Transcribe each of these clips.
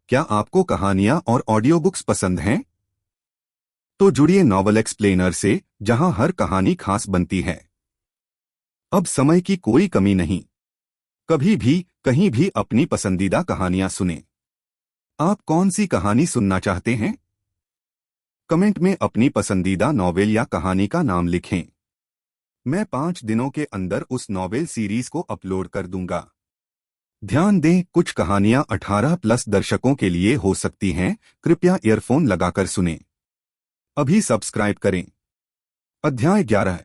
क्या आपको कहानियां और ऑडियो बुक्स पसंद हैं? तो जुड़िए नॉवल एक्सप्लेनर से, जहां हर कहानी खास बनती है। अब समय की कोई कमी नहीं। कभी भी, कहीं भी अपनी पसंदीदा कहानियां सुनें। आप कौन सी कहानी सुनना चाहते हैं? कमेंट में अपनी पसंदीदा नॉवेल या कहानी का नाम लिखें। मैं 5 दिनों के अंदर उस नॉवेल सीरीज को अपलोड कर दूंगा। ध्यान दें, कुछ कहानियां 18+ दर्शकों के लिए हो सकती हैं। कृपया ईयरफोन लगाकर सुनें। अभी सब्सक्राइब करें। अध्याय 11।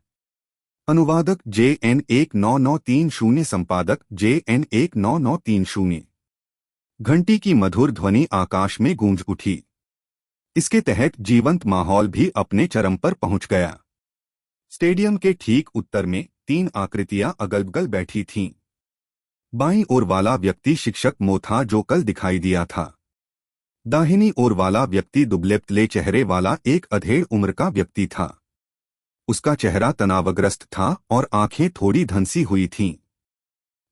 अनुवादक JN1930, संपादक JN1930। घंटी की मधुर ध्वनि आकाश में गूंज उठी। इसके तहत जीवंत माहौल भी अपने चरम पर पहुंच गया। स्टेडियम के ठीक उत्तर में 3 आकृतियां अगल-बगल बैठी थीं। बाईं ओर वाला व्यक्ति शिक्षक मो था, जो कल दिखाई दिया था। दाहिनी ओर वाला व्यक्ति दुबले-पतले चेहरे वाला एक अधेड़ उम्र का व्यक्ति था। उसका चेहरा तनावग्रस्त था और आंखें थोड़ी धंसी हुई थीं।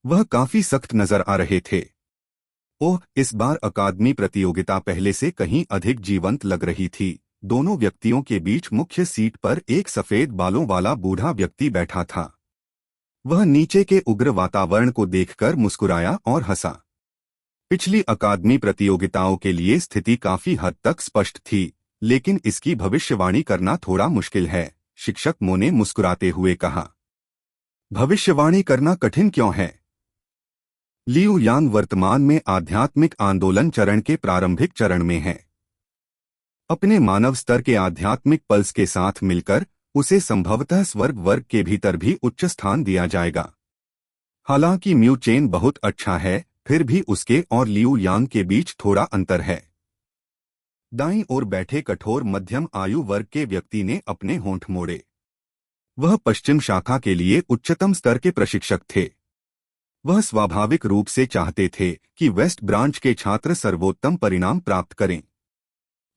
वह काफी सख्त नजर आ रहे थे। ओह, इस बार अकादमी प्रतियोगिता पहले से कहीं अधिक जीवंत लग रही थी। दोनों व्यक्तियों के बीच मुख्य सीट पर एक सफेद बालों वाला बूढ़ा व्यक्ति बैठा था। वह नीचे के उग्र वातावरण को देखकर मुस्कुराया और हंसा। पिछली अकादमी प्रतियोगिताओं के लिए स्थिति काफी हद तक स्पष्ट थी, लेकिन इसकी भविष्यवाणी करना थोड़ा मुश्किल है, शिक्षक मो ने मुस्कुराते हुए कहा। भविष्यवाणी करना कठिन क्यों है? लियू यांग वर्तमान में आध्यात्मिक आंदोलन चरण के प्रारंभिक चरण में है। अपने मानव स्तर के आध्यात्मिक पल्स के साथ मिलकर उसे संभवतः स्वर्ग वर्ग के भीतर भी उच्च स्थान दिया जाएगा। हालांकि म्यू चेन बहुत अच्छा है, फिर भी उसके और लियू यांग के बीच थोड़ा अंतर है। दाईं ओर बैठे कठोर मध्यम आयु वर्ग के व्यक्ति ने अपने होंठ मोड़े। वह पश्चिम शाखा के लिए उच्चतम स्तर के प्रशिक्षक थे। वह स्वाभाविक रूप से चाहते थे कि वेस्ट ब्रांच के छात्र सर्वोत्तम परिणाम प्राप्त करें।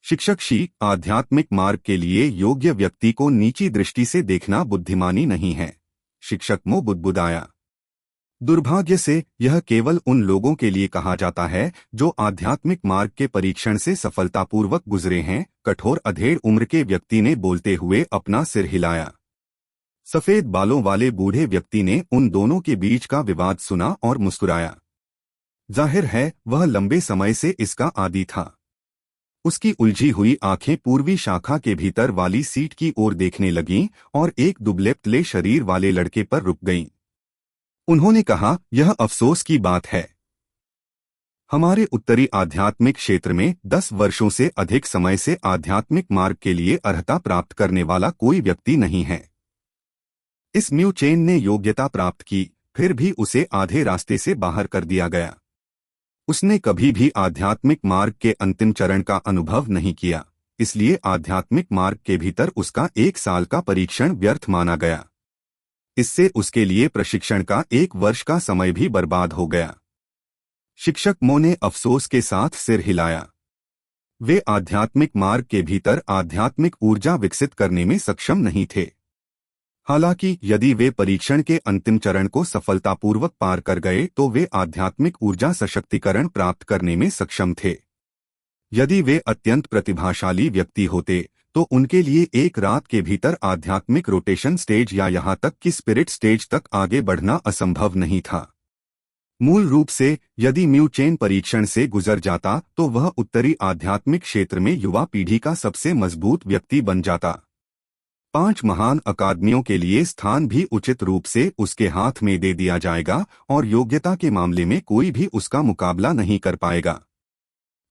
शिक्षक शी, आध्यात्मिक मार्ग के लिए योग्य व्यक्ति को नीची दृष्टि से देखना बुद्धिमानी नहीं है, शिक्षक मो बुदबुदाया। दुर्भाग्य से यह केवल उन लोगों के लिए कहा जाता है जो आध्यात्मिक मार्ग के परीक्षण से सफलतापूर्वक गुजरे हैं। कठोर अधेड़ उम्र के व्यक्ति ने बोलते हुए अपना सिर हिलाया। सफेद बालों वाले बूढ़े व्यक्ति ने उन दोनों के बीच का विवाद सुना और मुस्कुराया। जाहिर है वह लंबे समय से इसका आदी था। उसकी उलझी हुई आंखें पूर्वी शाखा के भीतर वाली सीट की ओर देखने लगीं और एक दुबले-पतले शरीर वाले लड़के पर रुक गईं। उन्होंने कहा, यह अफसोस की बात है। हमारे उत्तरी आध्यात्मिक क्षेत्र में 10 वर्षों से अधिक समय से आध्यात्मिक मार्ग के लिए अर्हता प्राप्त करने वाला कोई व्यक्ति नहीं है। इस म्यू चेन ने योग्यता प्राप्त की, फिर भी उसे आधे रास्ते से बाहर कर दिया गया। उसने कभी भी आध्यात्मिक मार्ग के अंतिम चरण का अनुभव नहीं किया, इसलिए आध्यात्मिक मार्ग के भीतर उसका 1 साल का परीक्षण व्यर्थ माना गया। इससे उसके लिए प्रशिक्षण का 1 वर्ष का समय भी बर्बाद हो गया। शिक्षक मो ने अफसोस के साथ सिर हिलाया। वे आध्यात्मिक मार्ग के भीतर आध्यात्मिक ऊर्जा विकसित करने में सक्षम नहीं थे। हालांकि यदि वे परीक्षण के अंतिम चरण को सफलतापूर्वक पार कर गए तो वे आध्यात्मिक ऊर्जा सशक्तिकरण प्राप्त करने में सक्षम थे। यदि वे अत्यंत प्रतिभाशाली व्यक्ति होते तो उनके लिए एक रात के भीतर आध्यात्मिक रोटेशन स्टेज या यहाँ तक कि स्पिरिट स्टेज तक आगे बढ़ना असंभव नहीं था। मूल रूप से यदि म्यू चेन परीक्षण से गुजर जाता तो वह उत्तरी आध्यात्मिक क्षेत्र में युवा पीढ़ी का सबसे मजबूत व्यक्ति बन जाता। 5 महान अकादमियों के लिए स्थान भी उचित रूप से उसके हाथ में दे दिया जाएगा और योग्यता के मामले में कोई भी उसका मुकाबला नहीं कर पाएगा।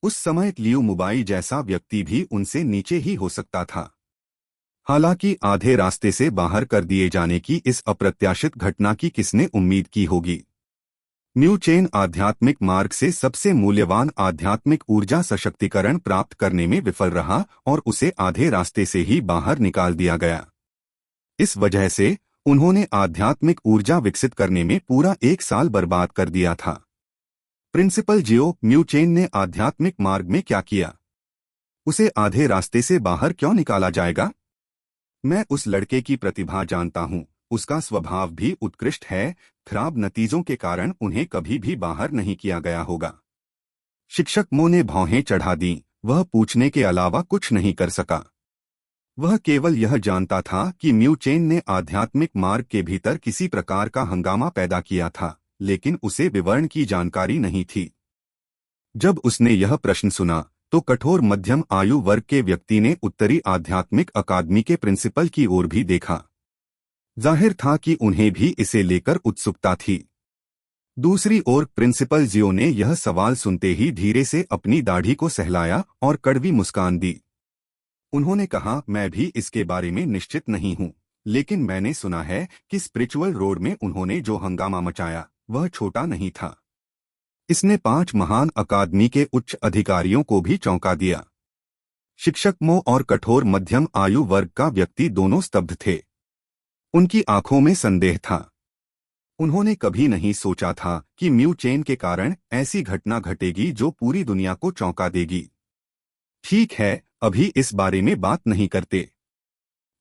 उस समय लियू मुबाई जैसा व्यक्ति भी उनसे नीचे ही हो सकता था। हालांकि आधे रास्ते से बाहर कर दिए जाने की इस अप्रत्याशित घटना की किसने उम्मीद की होगी। म्यू चेन आध्यात्मिक मार्ग से सबसे मूल्यवान आध्यात्मिक ऊर्जा सशक्तिकरण प्राप्त करने में विफल रहा और उसे आधे रास्ते से ही बाहर निकाल दिया गया। इस वजह से उन्होंने आध्यात्मिक ऊर्जा विकसित करने में पूरा 1 साल बर्बाद कर दिया था। प्रिंसिपल जियो, म्यू चेन ने आध्यात्मिक मार्ग में क्या किया? उसे आधे रास्ते से बाहर क्यों निकाला जाएगा? मैं उस लड़के की प्रतिभा जानता हूँ, उसका स्वभाव भी उत्कृष्ट है। खराब नतीजों के कारण उन्हें कभी भी बाहर नहीं किया गया होगा। शिक्षक मो ने भौहें चढ़ा दी। वह पूछने के अलावा कुछ नहीं कर सका। वह केवल यह जानता था कि म्यू चेन ने आध्यात्मिक मार्ग के भीतर किसी प्रकार का हंगामा पैदा किया था, लेकिन उसे विवरण की जानकारी नहीं थी। जब उसने यह प्रश्न सुना तो कठोर मध्यम आयु वर्ग के व्यक्ति ने उत्तरी आध्यात्मिक अकादमी के प्रिंसिपल की ओर भी देखा। जाहिर था कि उन्हें भी इसे लेकर उत्सुकता थी। दूसरी ओर प्रिंसिपल जियो ने यह सवाल सुनते ही धीरे से अपनी दाढ़ी को सहलाया और कड़वी मुस्कान दी। उन्होंने कहा, मैं भी इसके बारे में निश्चित नहीं हूँ, लेकिन मैंने सुना है कि स्पिरिचुअल रोड में उन्होंने जो हंगामा मचाया वह छोटा नहीं था। इसने 5 महान अकादमी के उच्च अधिकारियों को भी चौंका दिया। शिक्षक मो और कठोर मध्यम आयु वर्ग का व्यक्ति दोनों स्तब्ध थे। उनकी आंखों में संदेह था। उन्होंने कभी नहीं सोचा था कि म्यू चेन के कारण ऐसी घटना घटेगी जो पूरी दुनिया को चौंका देगी। ठीक है, अभी इस बारे में बात नहीं करते।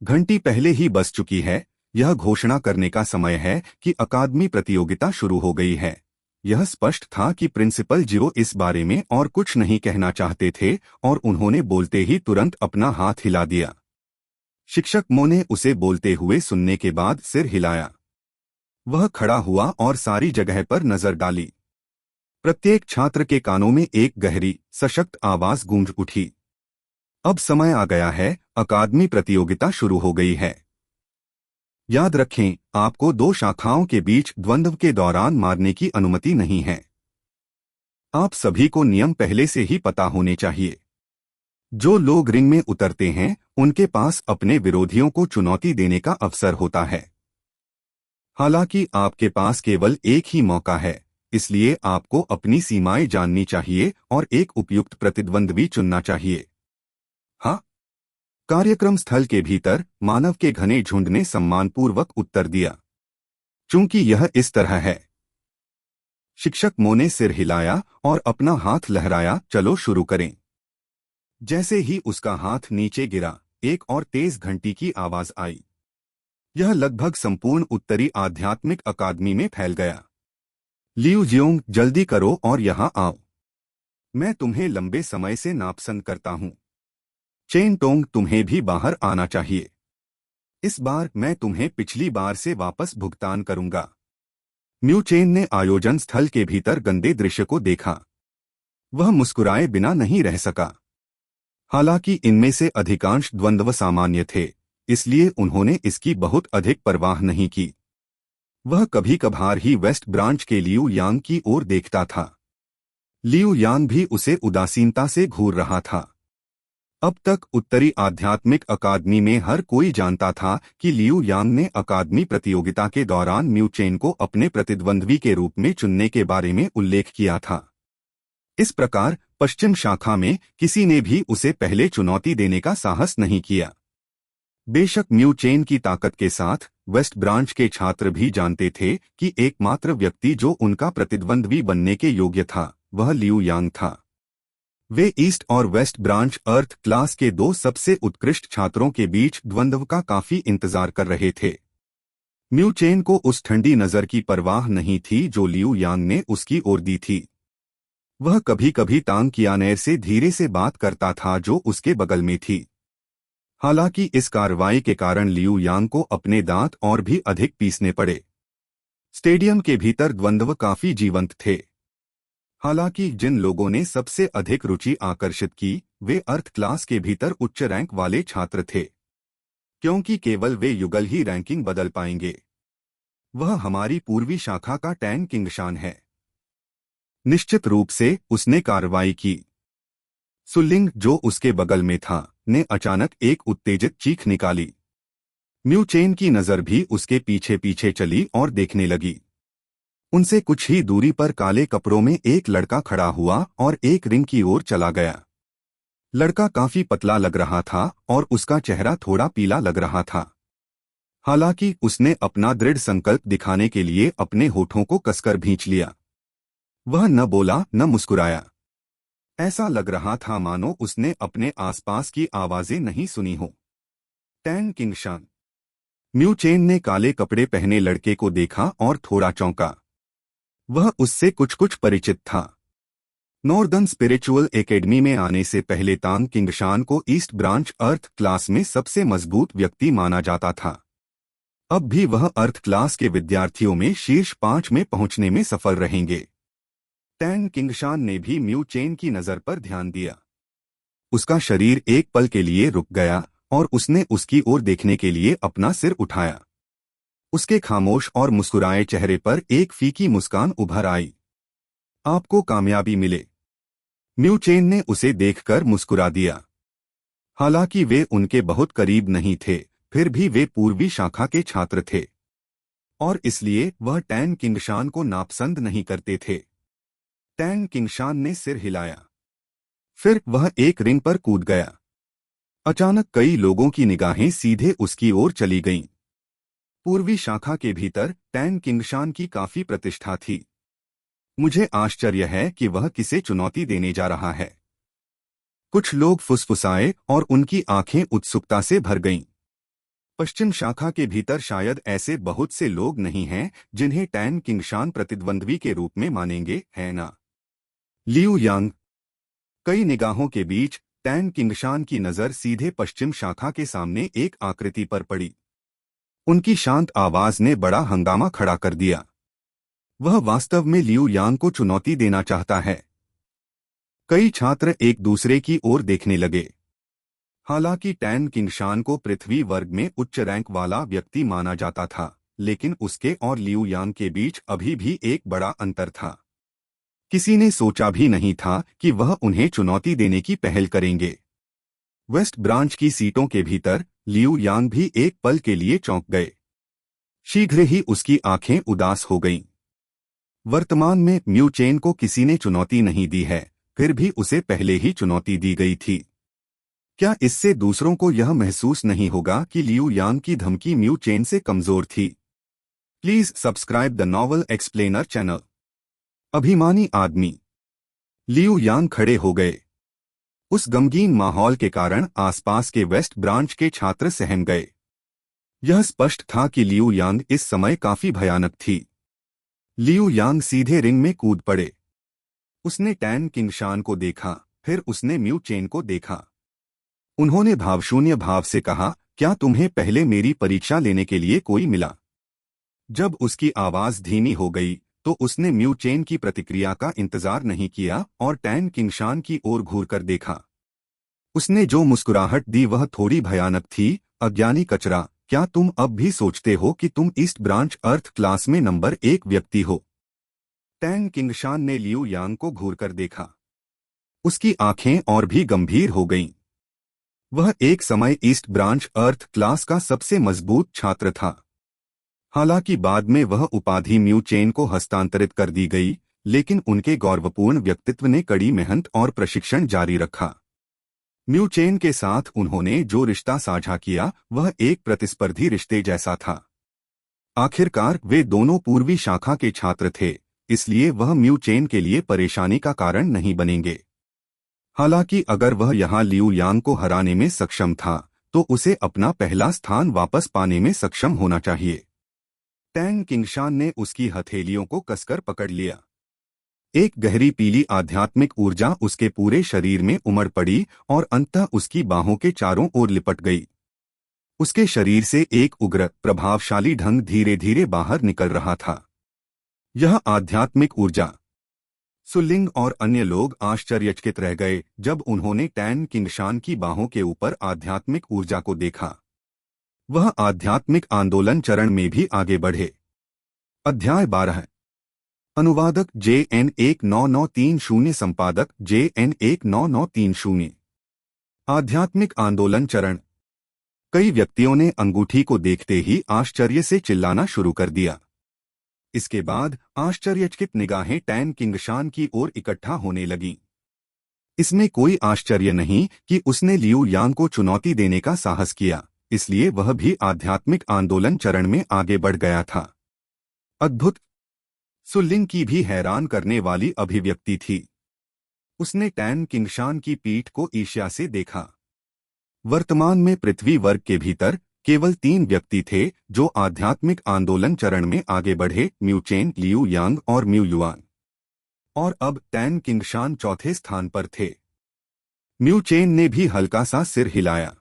घंटी पहले ही बज चुकी है। यह घोषणा करने का समय है कि अकादमी प्रतियोगिता शुरू हो गई है। यह स्पष्ट था कि प्रिंसिपल जियो इस बारे में और कुछ नहीं कहना चाहते थे और उन्होंने बोलते ही तुरंत अपना हाथ हिला दिया। शिक्षक मो ने उसे बोलते हुए सुनने के बाद सिर हिलाया। वह खड़ा हुआ और सारी जगह पर नजर डाली। प्रत्येक छात्र के कानों में एक गहरी, सशक्त आवाज गूंज उठी। अब समय आ गया है, अकादमी प्रतियोगिता शुरू हो गई है। याद रखें, आपको 2 शाखाओं के बीच द्वंद्व के दौरान मारने की अनुमति नहीं है। आप सभी को नियम पहले से ही पता होने चाहिए। जो लोग रिंग में उतरते हैं, उनके पास अपने विरोधियों को चुनौती देने का अवसर होता है। हालांकि आपके पास केवल एक ही मौका है, इसलिए आपको अपनी सीमाएं जाननी चाहिए और एक उपयुक्त प्रतिद्वंद्वी चुनना चाहिए। हाँ। कार्यक्रम स्थल के भीतर मानव के घने झुंड ने सम्मानपूर्वक उत्तर दिया, चूंकि यह इस तरह है। शिक्षक मो ने सिर हिलाया और अपना हाथ लहराया। चलो शुरू करें। जैसे ही उसका हाथ नीचे गिरा, एक और तेज घंटी की आवाज आई। यह लगभग संपूर्ण उत्तरी आध्यात्मिक अकादमी में फैल गया। लियू जियोंग, जल्दी करो और यहां आओ। मैं तुम्हें लंबे समय से नापसंद करता हूं। चेन टोंग, तुम्हें भी बाहर आना चाहिए। इस बार मैं तुम्हें पिछली बार से वापस भुगतान करूंगा। म्यू चेन ने आयोजन स्थल के भीतर गंदे दृश्य को देखा। वह मुस्कुराए बिना नहीं रह सका। हालांकि इनमें से अधिकांश द्वंद्व सामान्य थे, इसलिए उन्होंने इसकी बहुत अधिक परवाह नहीं की। वह कभी कभार ही वेस्ट ब्रांच के लियू यांग की ओर देखता था। लियू यांग भी उसे उदासीनता से घूर रहा था। अब तक उत्तरी आध्यात्मिक अकादमी में हर कोई जानता था कि लियू यांग ने अकादमी प्रतियोगिता के दौरान म्यू चेन को अपने प्रतिद्वंद्वी के रूप में चुनने के बारे में उल्लेख किया था। इस प्रकार पश्चिम शाखा में किसी ने भी उसे पहले चुनौती देने का साहस नहीं किया। बेशक म्यू चेन की ताकत के साथ वेस्ट ब्रांच के छात्र भी जानते थे कि एकमात्र व्यक्ति जो उनका प्रतिद्वंद्वी बनने के योग्य था वह लियू यांग था। वे ईस्ट और वेस्ट ब्रांच अर्थ क्लास के 2 सबसे उत्कृष्ट छात्रों के बीच द्वंद्व का काफी इंतजार कर रहे थे। म्यू चेन को उस ठंडी नजर की परवाह नहीं थी जो लियू यांग ने उसकी ओर दी थी। वह कभी कभी तांग कियानेर से धीरे से बात करता था जो उसके बगल में थी। हालांकि इस कार्रवाई के कारण लियू यांग को अपने दांत और भी अधिक पीसने पड़े। स्टेडियम के भीतर द्वंद्व काफी जीवंत थे। हालांकि जिन लोगों ने सबसे अधिक रुचि आकर्षित की वे अर्थ क्लास के भीतर उच्च रैंक वाले छात्र थे, क्योंकि केवल वे युगल ही रैंकिंग बदल पाएंगे। वह हमारी पूर्वी शाखा का टैन किंगशान है। निश्चित रूप से उसने कार्रवाई की। सुलिंग, जो उसके बगल में था, ने अचानक एक उत्तेजित चीख निकाली। म्यू चेन की नजर भी उसके पीछे पीछे चली और देखने लगी। उनसे कुछ ही दूरी पर काले कपड़ों में एक लड़का खड़ा हुआ और एक रिंग की ओर चला गया। लड़का काफी पतला लग रहा था और उसका चेहरा थोड़ा पीला लग रहा था। हालांकि उसने अपना दृढ़ संकल्प दिखाने के लिए अपने होठों को कसकर भींच लिया। वह न बोला न मुस्कुराया। ऐसा लग रहा था मानो उसने अपने आसपास की आवाजें नहीं सुनी हो। टैन किंगशान। म्यू चेन ने काले कपड़े पहने लड़के को देखा और थोड़ा चौंका। वह उससे कुछ परिचित था। नॉर्दर्न स्पिरिचुअल एकेडमी में आने से पहले तांग किंगशान को ईस्ट ब्रांच अर्थ क्लास में सबसे मजबूत व्यक्ति माना जाता था। अब भी वह अर्थ क्लास के विद्यार्थियों में शीर्ष 5 में पहुंचने में सफल रहेंगे। टैन किंगशान ने भी म्यू चेन की नजर पर ध्यान दिया। उसका शरीर एक पल के लिए रुक गया और उसने उसकी ओर देखने के लिए अपना सिर उठाया। उसके खामोश और मुस्कुराए चेहरे पर एक फीकी मुस्कान उभर आई। आपको कामयाबी मिले। म्यू चेन ने उसे देखकर मुस्कुरा दिया। हालांकि वे उनके बहुत करीब नहीं थे, फिर भी वे पूर्वी शाखा के छात्र थे और इसलिए वह टैन किंगशान को नापसंद नहीं करते थे। टैन किंगशान ने सिर हिलाया। फिर वह एक रिंग पर कूद गया। अचानक कई लोगों की निगाहें सीधे उसकी ओर चली गईं। पूर्वी शाखा के भीतर टैन किंगशान की काफी प्रतिष्ठा थी। मुझे आश्चर्य है कि वह किसे चुनौती देने जा रहा है। कुछ लोग फुसफुसाए और उनकी आंखें उत्सुकता से भर गईं। पश्चिम शाखा के भीतर शायद ऐसे बहुत से लोग नहीं हैं जिन्हें टैन किंगशान प्रतिद्वंद्वी के रूप में मानेंगे, है ना? लियू यांग। कई निगाहों के बीच टैन किंगशान की नजर सीधे पश्चिम शाखा के सामने एक आकृति पर पड़ी। उनकी शांत आवाज ने बड़ा हंगामा खड़ा कर दिया। वह वास्तव में लियू यांग को चुनौती देना चाहता है। कई छात्र एक दूसरे की ओर देखने लगे। हालांकि टैन किंगशान को पृथ्वी वर्ग में उच्च रैंक वाला व्यक्ति माना जाता था, लेकिन उसके और लियू यांग के बीच अभी भी एक बड़ा अंतर था। किसी ने सोचा भी नहीं था कि वह उन्हें चुनौती देने की पहल करेंगे। वेस्ट ब्रांच की सीटों के भीतर लियू यांग भी एक पल के लिए चौंक गए। शीघ्र ही उसकी आंखें उदास हो गईं। वर्तमान में म्यू चेन को किसी ने चुनौती नहीं दी है, फिर भी उसे पहले ही चुनौती दी गई थी। क्या इससे दूसरों को यह महसूस नहीं होगा कि लियू यांग की धमकी म्यू चेन से कमजोर थी? Please subscribe the novel explainer channel. अभिमानी आदमी। लियू यांग खड़े हो गए। उस गमगीन माहौल के कारण आसपास के वेस्ट ब्रांच के छात्र सहम गए। यह स्पष्ट था कि लियू यांग इस समय काफी भयानक थी। लियू यांग सीधे रिंग में कूद पड़े। उसने टैन किंगशान को देखा, फिर उसने म्यू चेन को देखा। उन्होंने भावशून्य भाव से कहा, क्या तुम्हें पहले मेरी परीक्षा लेने के लिए कोई मिला? जब उसकी आवाज धीमी हो गई तो उसने म्यू चेन की प्रतिक्रिया का इंतजार नहीं किया और टैन किंगशान की ओर घूरकर देखा। उसने जो मुस्कुराहट दी वह थोड़ी भयानक थी। अज्ञानी कचरा, क्या तुम अब भी सोचते हो कि तुम ईस्ट ब्रांच अर्थ क्लास में नंबर 1 व्यक्ति हो? टैन किंगशान ने लियू यांग को घूरकर देखा। उसकी आंखें और भी गंभीर हो गईं। वह एक समय ईस्ट ब्रांच अर्थ क्लास का सबसे मजबूत छात्र था। हालांकि बाद में वह उपाधि म्यू चेन को हस्तांतरित कर दी गई, लेकिन उनके गौरवपूर्ण व्यक्तित्व ने कड़ी मेहनत और प्रशिक्षण जारी रखा। म्यू चेन के साथ उन्होंने जो रिश्ता साझा किया वह एक प्रतिस्पर्धी रिश्ते जैसा था। आखिरकार वे दोनों पूर्वी शाखा के छात्र थे, इसलिए वह म्यू चेन के लिए परेशानी का कारण नहीं बनेंगे। हालांकि अगर वह यहां लियू यांग को हराने में सक्षम था तो उसे अपना पहला स्थान वापस पाने में सक्षम होना चाहिए। टैन किंगशान ने उसकी हथेलियों को कसकर पकड़ लिया। एक गहरी पीली आध्यात्मिक ऊर्जा उसके पूरे शरीर में उमड़ पड़ी और अंततः उसकी बाहों के चारों ओर लिपट गई। उसके शरीर से एक उग्र, प्रभावशाली ढंग धीरे धीरे बाहर निकल रहा था। यह आध्यात्मिक ऊर्जा। सुलिंग और अन्य लोग आश्चर्यचकित रह गए जब उन्होंने टैन किंगशान की बाहों के ऊपर आध्यात्मिक ऊर्जा को देखा। वह आध्यात्मिक आंदोलन चरण में भी आगे बढ़े। अध्याय 12। अनुवादक JN 19930, संपादक JN 19930। आध्यात्मिक आंदोलन चरण। कई व्यक्तियों ने अंगूठी को देखते ही आश्चर्य से चिल्लाना शुरू कर दिया। इसके बाद आश्चर्यचकित निगाहें टैन किंगशान की ओर इकट्ठा होने लगीं। इसमें कोई आश्चर्य नहीं कि उसने लियू यांग को चुनौती देने का साहस किया, इसलिए वह भी आध्यात्मिक आंदोलन चरण में आगे बढ़ गया था। अद्भुत। सुलिंग की भी हैरान करने वाली अभिव्यक्ति थी। उसने टैन किंगशान की पीठ को ईर्ष्या से देखा। वर्तमान में पृथ्वी वर्ग के भीतर केवल 3 व्यक्ति थे जो आध्यात्मिक आंदोलन चरण में आगे बढ़े, म्यू चेन, लियू यांग और म्यू युआन। और अब टैन किंगशान चौथे स्थान पर थे। म्यू चेन ने भी हल्का सा सिर हिलाया।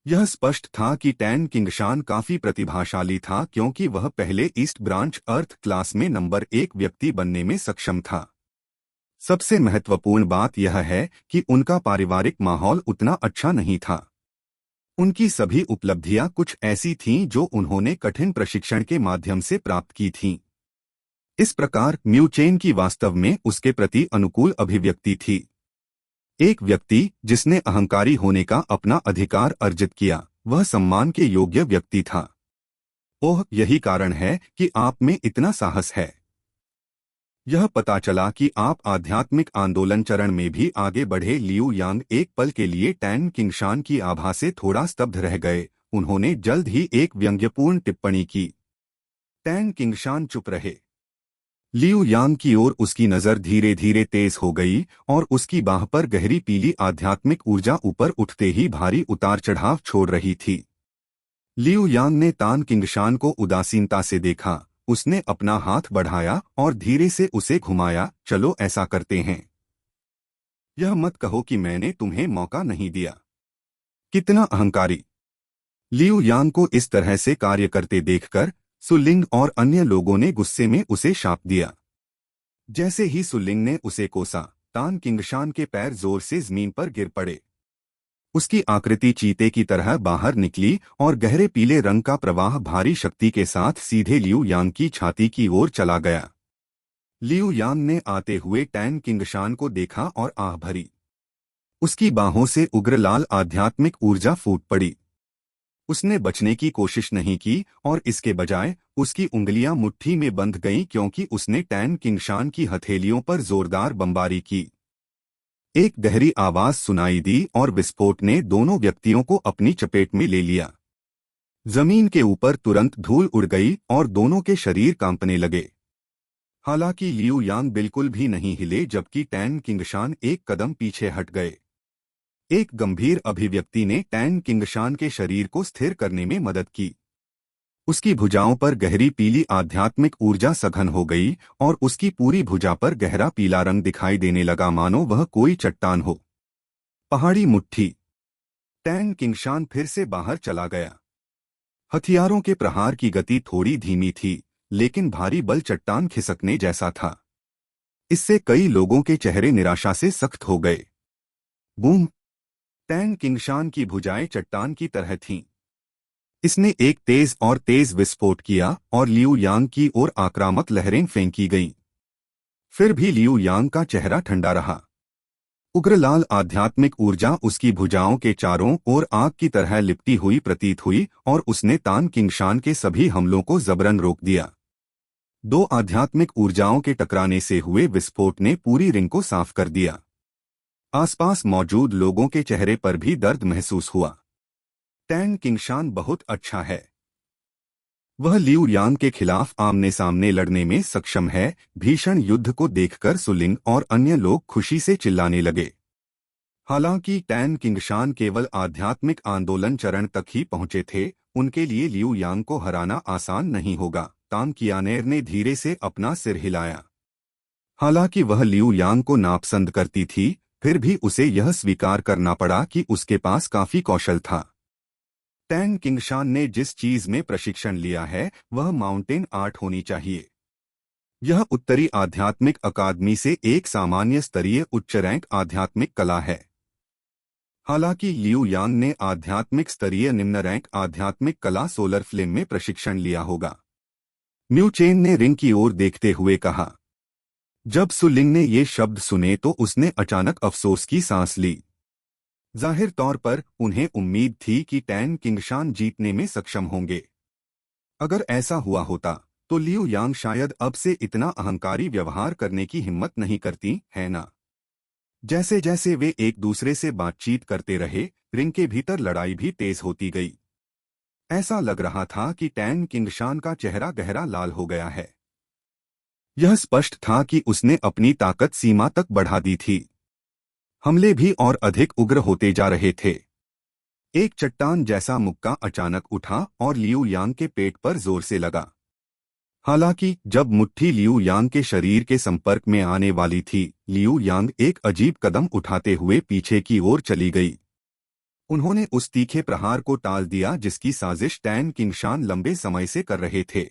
यह स्पष्ट था कि टैन किंगशान काफी प्रतिभाशाली था, क्योंकि वह पहले ईस्ट ब्रांच अर्थ क्लास में नंबर 1 व्यक्ति बनने में सक्षम था। सबसे महत्वपूर्ण बात यह है कि उनका पारिवारिक माहौल उतना अच्छा नहीं था। उनकी सभी उपलब्धियां कुछ ऐसी थीं जो उन्होंने कठिन प्रशिक्षण के माध्यम से प्राप्त की थीं। इस प्रकार म्यू चेन की वास्तव में उसके प्रति अनुकूल अभिव्यक्ति थी। एक व्यक्ति जिसने अहंकारी होने का अपना अधिकार अर्जित किया, वह सम्मान के योग्य व्यक्ति था। ओह, यही कारण है कि आप में इतना साहस है। यह पता चला कि आप आध्यात्मिक आंदोलन चरण में भी आगे बढ़े। लियू यांग एक पल के लिए टैन किंगशान की आभा से थोड़ा स्तब्ध रह गए। उन्होंने जल्द ही एक व्यंग्यपूर्ण टिप्पणी की। टैन किंगशान चुप रहे। लियू यांग की ओर उसकी नजर धीरे धीरे तेज हो गई और उसकी बाह पर गहरी पीली आध्यात्मिक ऊर्जा ऊपर उठते ही भारी उतार चढ़ाव छोड़ रही थी। लियू यांग ने तान किंगशान को उदासीनता से देखा। उसने अपना हाथ बढ़ाया और धीरे से उसे घुमाया। चलो ऐसा करते हैं। यह मत कहो कि मैंने तुम्हें मौका नहीं दिया। कितना अहंकारी। लियू यांग को इस तरह से कार्य करते देखकर सुलिंग और अन्य लोगों ने गुस्से में उसे शाप दिया। जैसे ही सुलिंग ने उसे कोसा, तान किंगशान के पैर जोर से जमीन पर गिर पड़े। उसकी आकृति चीते की तरह बाहर निकली और गहरे पीले रंग का प्रवाह भारी शक्ति के साथ सीधे लियू यांग की छाती की ओर चला गया। लियू यांग ने आते हुए टैन किंगशान को देखा और आह भरी। उसकी बाहों से उग्र लाल आध्यात्मिक ऊर्जा फूट पड़ी। उसने बचने की कोशिश नहीं की और इसके बजाय उसकी उंगलियां मुट्ठी में बंध गईं, क्योंकि उसने टैन किंगशान की हथेलियों पर जोरदार बमबारी की। एक गहरी आवाज सुनाई दी और विस्फोट ने दोनों व्यक्तियों को अपनी चपेट में ले लिया। जमीन के ऊपर तुरंत धूल उड़ गई और दोनों के शरीर कांपने लगे। हालांकि लियू यांग बिल्कुल भी नहीं हिले, जबकि टैन किंगशान एक कदम पीछे हट गए। एक गंभीर अभिव्यक्ति ने टैन किंगशान के शरीर को स्थिर करने में मदद की। उसकी भुजाओं पर गहरी पीली आध्यात्मिक ऊर्जा सघन हो गई और उसकी पूरी भुजा पर गहरा पीला रंग दिखाई देने लगा, मानो वह कोई चट्टान हो। पहाड़ी मुट्ठी। टैन किंगशान फिर से बाहर चला गया। हथियारों के प्रहार की गति थोड़ी धीमी थी, लेकिन भारी बल चट्टान खिसकने जैसा था। इससे कई लोगों के चेहरे निराशा से सख्त हो गए। बूम! टैन किंगशान की भुजाएं चट्टान की तरह थीं। इसने एक तेज और तेज विस्फोट किया और लियू यांग की ओर आक्रामक लहरें फेंकी गईं। फिर भी लियू यांग का चेहरा ठंडा रहा। उग्र लाल आध्यात्मिक ऊर्जा उसकी भुजाओं के चारों ओर आग की तरह लिपटी हुई प्रतीत हुई और उसने तान किंगशान के सभी हमलों को जबरन रोक दिया। दो आध्यात्मिक ऊर्जाओं के टकराने से हुए विस्फोट ने पूरी रिंग को साफ कर दिया। आसपास मौजूद लोगों के चेहरे पर भी दर्द महसूस हुआ। टैन किंगशान बहुत अच्छा है। वह लियू यांग के खिलाफ आमने सामने लड़ने में सक्षम है। भीषण युद्ध को देखकर सुलिंग और अन्य लोग खुशी से चिल्लाने लगे। हालांकि टैन किंगशान केवल आध्यात्मिक आंदोलन चरण तक ही पहुंचे थे, उनके लिए लियू यांग को हराना आसान नहीं होगा। तान कियानेर ने धीरे से अपना सिर हिलाया। हालांकि वह लियू यांग को नापसंद करती थी, फिर भी उसे यह स्वीकार करना पड़ा कि उसके पास काफी कौशल था। टैन किंगशान ने जिस चीज में प्रशिक्षण लिया है वह माउंटेन आर्ट होनी चाहिए। यह उत्तरी आध्यात्मिक अकादमी से एक सामान्य स्तरीय उच्च रैंक आध्यात्मिक कला है। हालांकि लियू यांग ने आध्यात्मिक स्तरीय निम्न रैंक आध्यात्मिक कला सोलर फ्लेम में प्रशिक्षण लिया होगा। म्यू चेन ने रिंग की ओर देखते हुए कहा। जब सुलिंग ने ये शब्द सुने तो उसने अचानक अफसोस की सांस ली। जाहिर तौर पर उन्हें उम्मीद थी कि टैन किंगशान जीतने में सक्षम होंगे। अगर ऐसा हुआ होता तो लियू यांग शायद अब से इतना अहंकारी व्यवहार करने की हिम्मत नहीं करती, है ना? जैसे जैसे वे एक दूसरे से बातचीत करते रहे, रिंग के भीतर लड़ाई भी तेज होती गई। ऐसा लग रहा था कि टैन किंगशान का चेहरा गहरा लाल हो गया है। यह स्पष्ट था कि उसने अपनी ताकत सीमा तक बढ़ा दी थी। हमले भी और अधिक उग्र होते जा रहे थे। एक चट्टान जैसा मुक्का अचानक उठा और लियू यांग के पेट पर जोर से लगा। हालांकि जब मुट्ठी लियू यांग के शरीर के संपर्क में आने वाली थी, लियू यांग एक अजीब कदम उठाते हुए पीछे की ओर चली गई। उन्होंने उस तीखे प्रहार को टाल दिया जिसकी साजिश टैन किंगशान लंबे समय से कर रहे थे।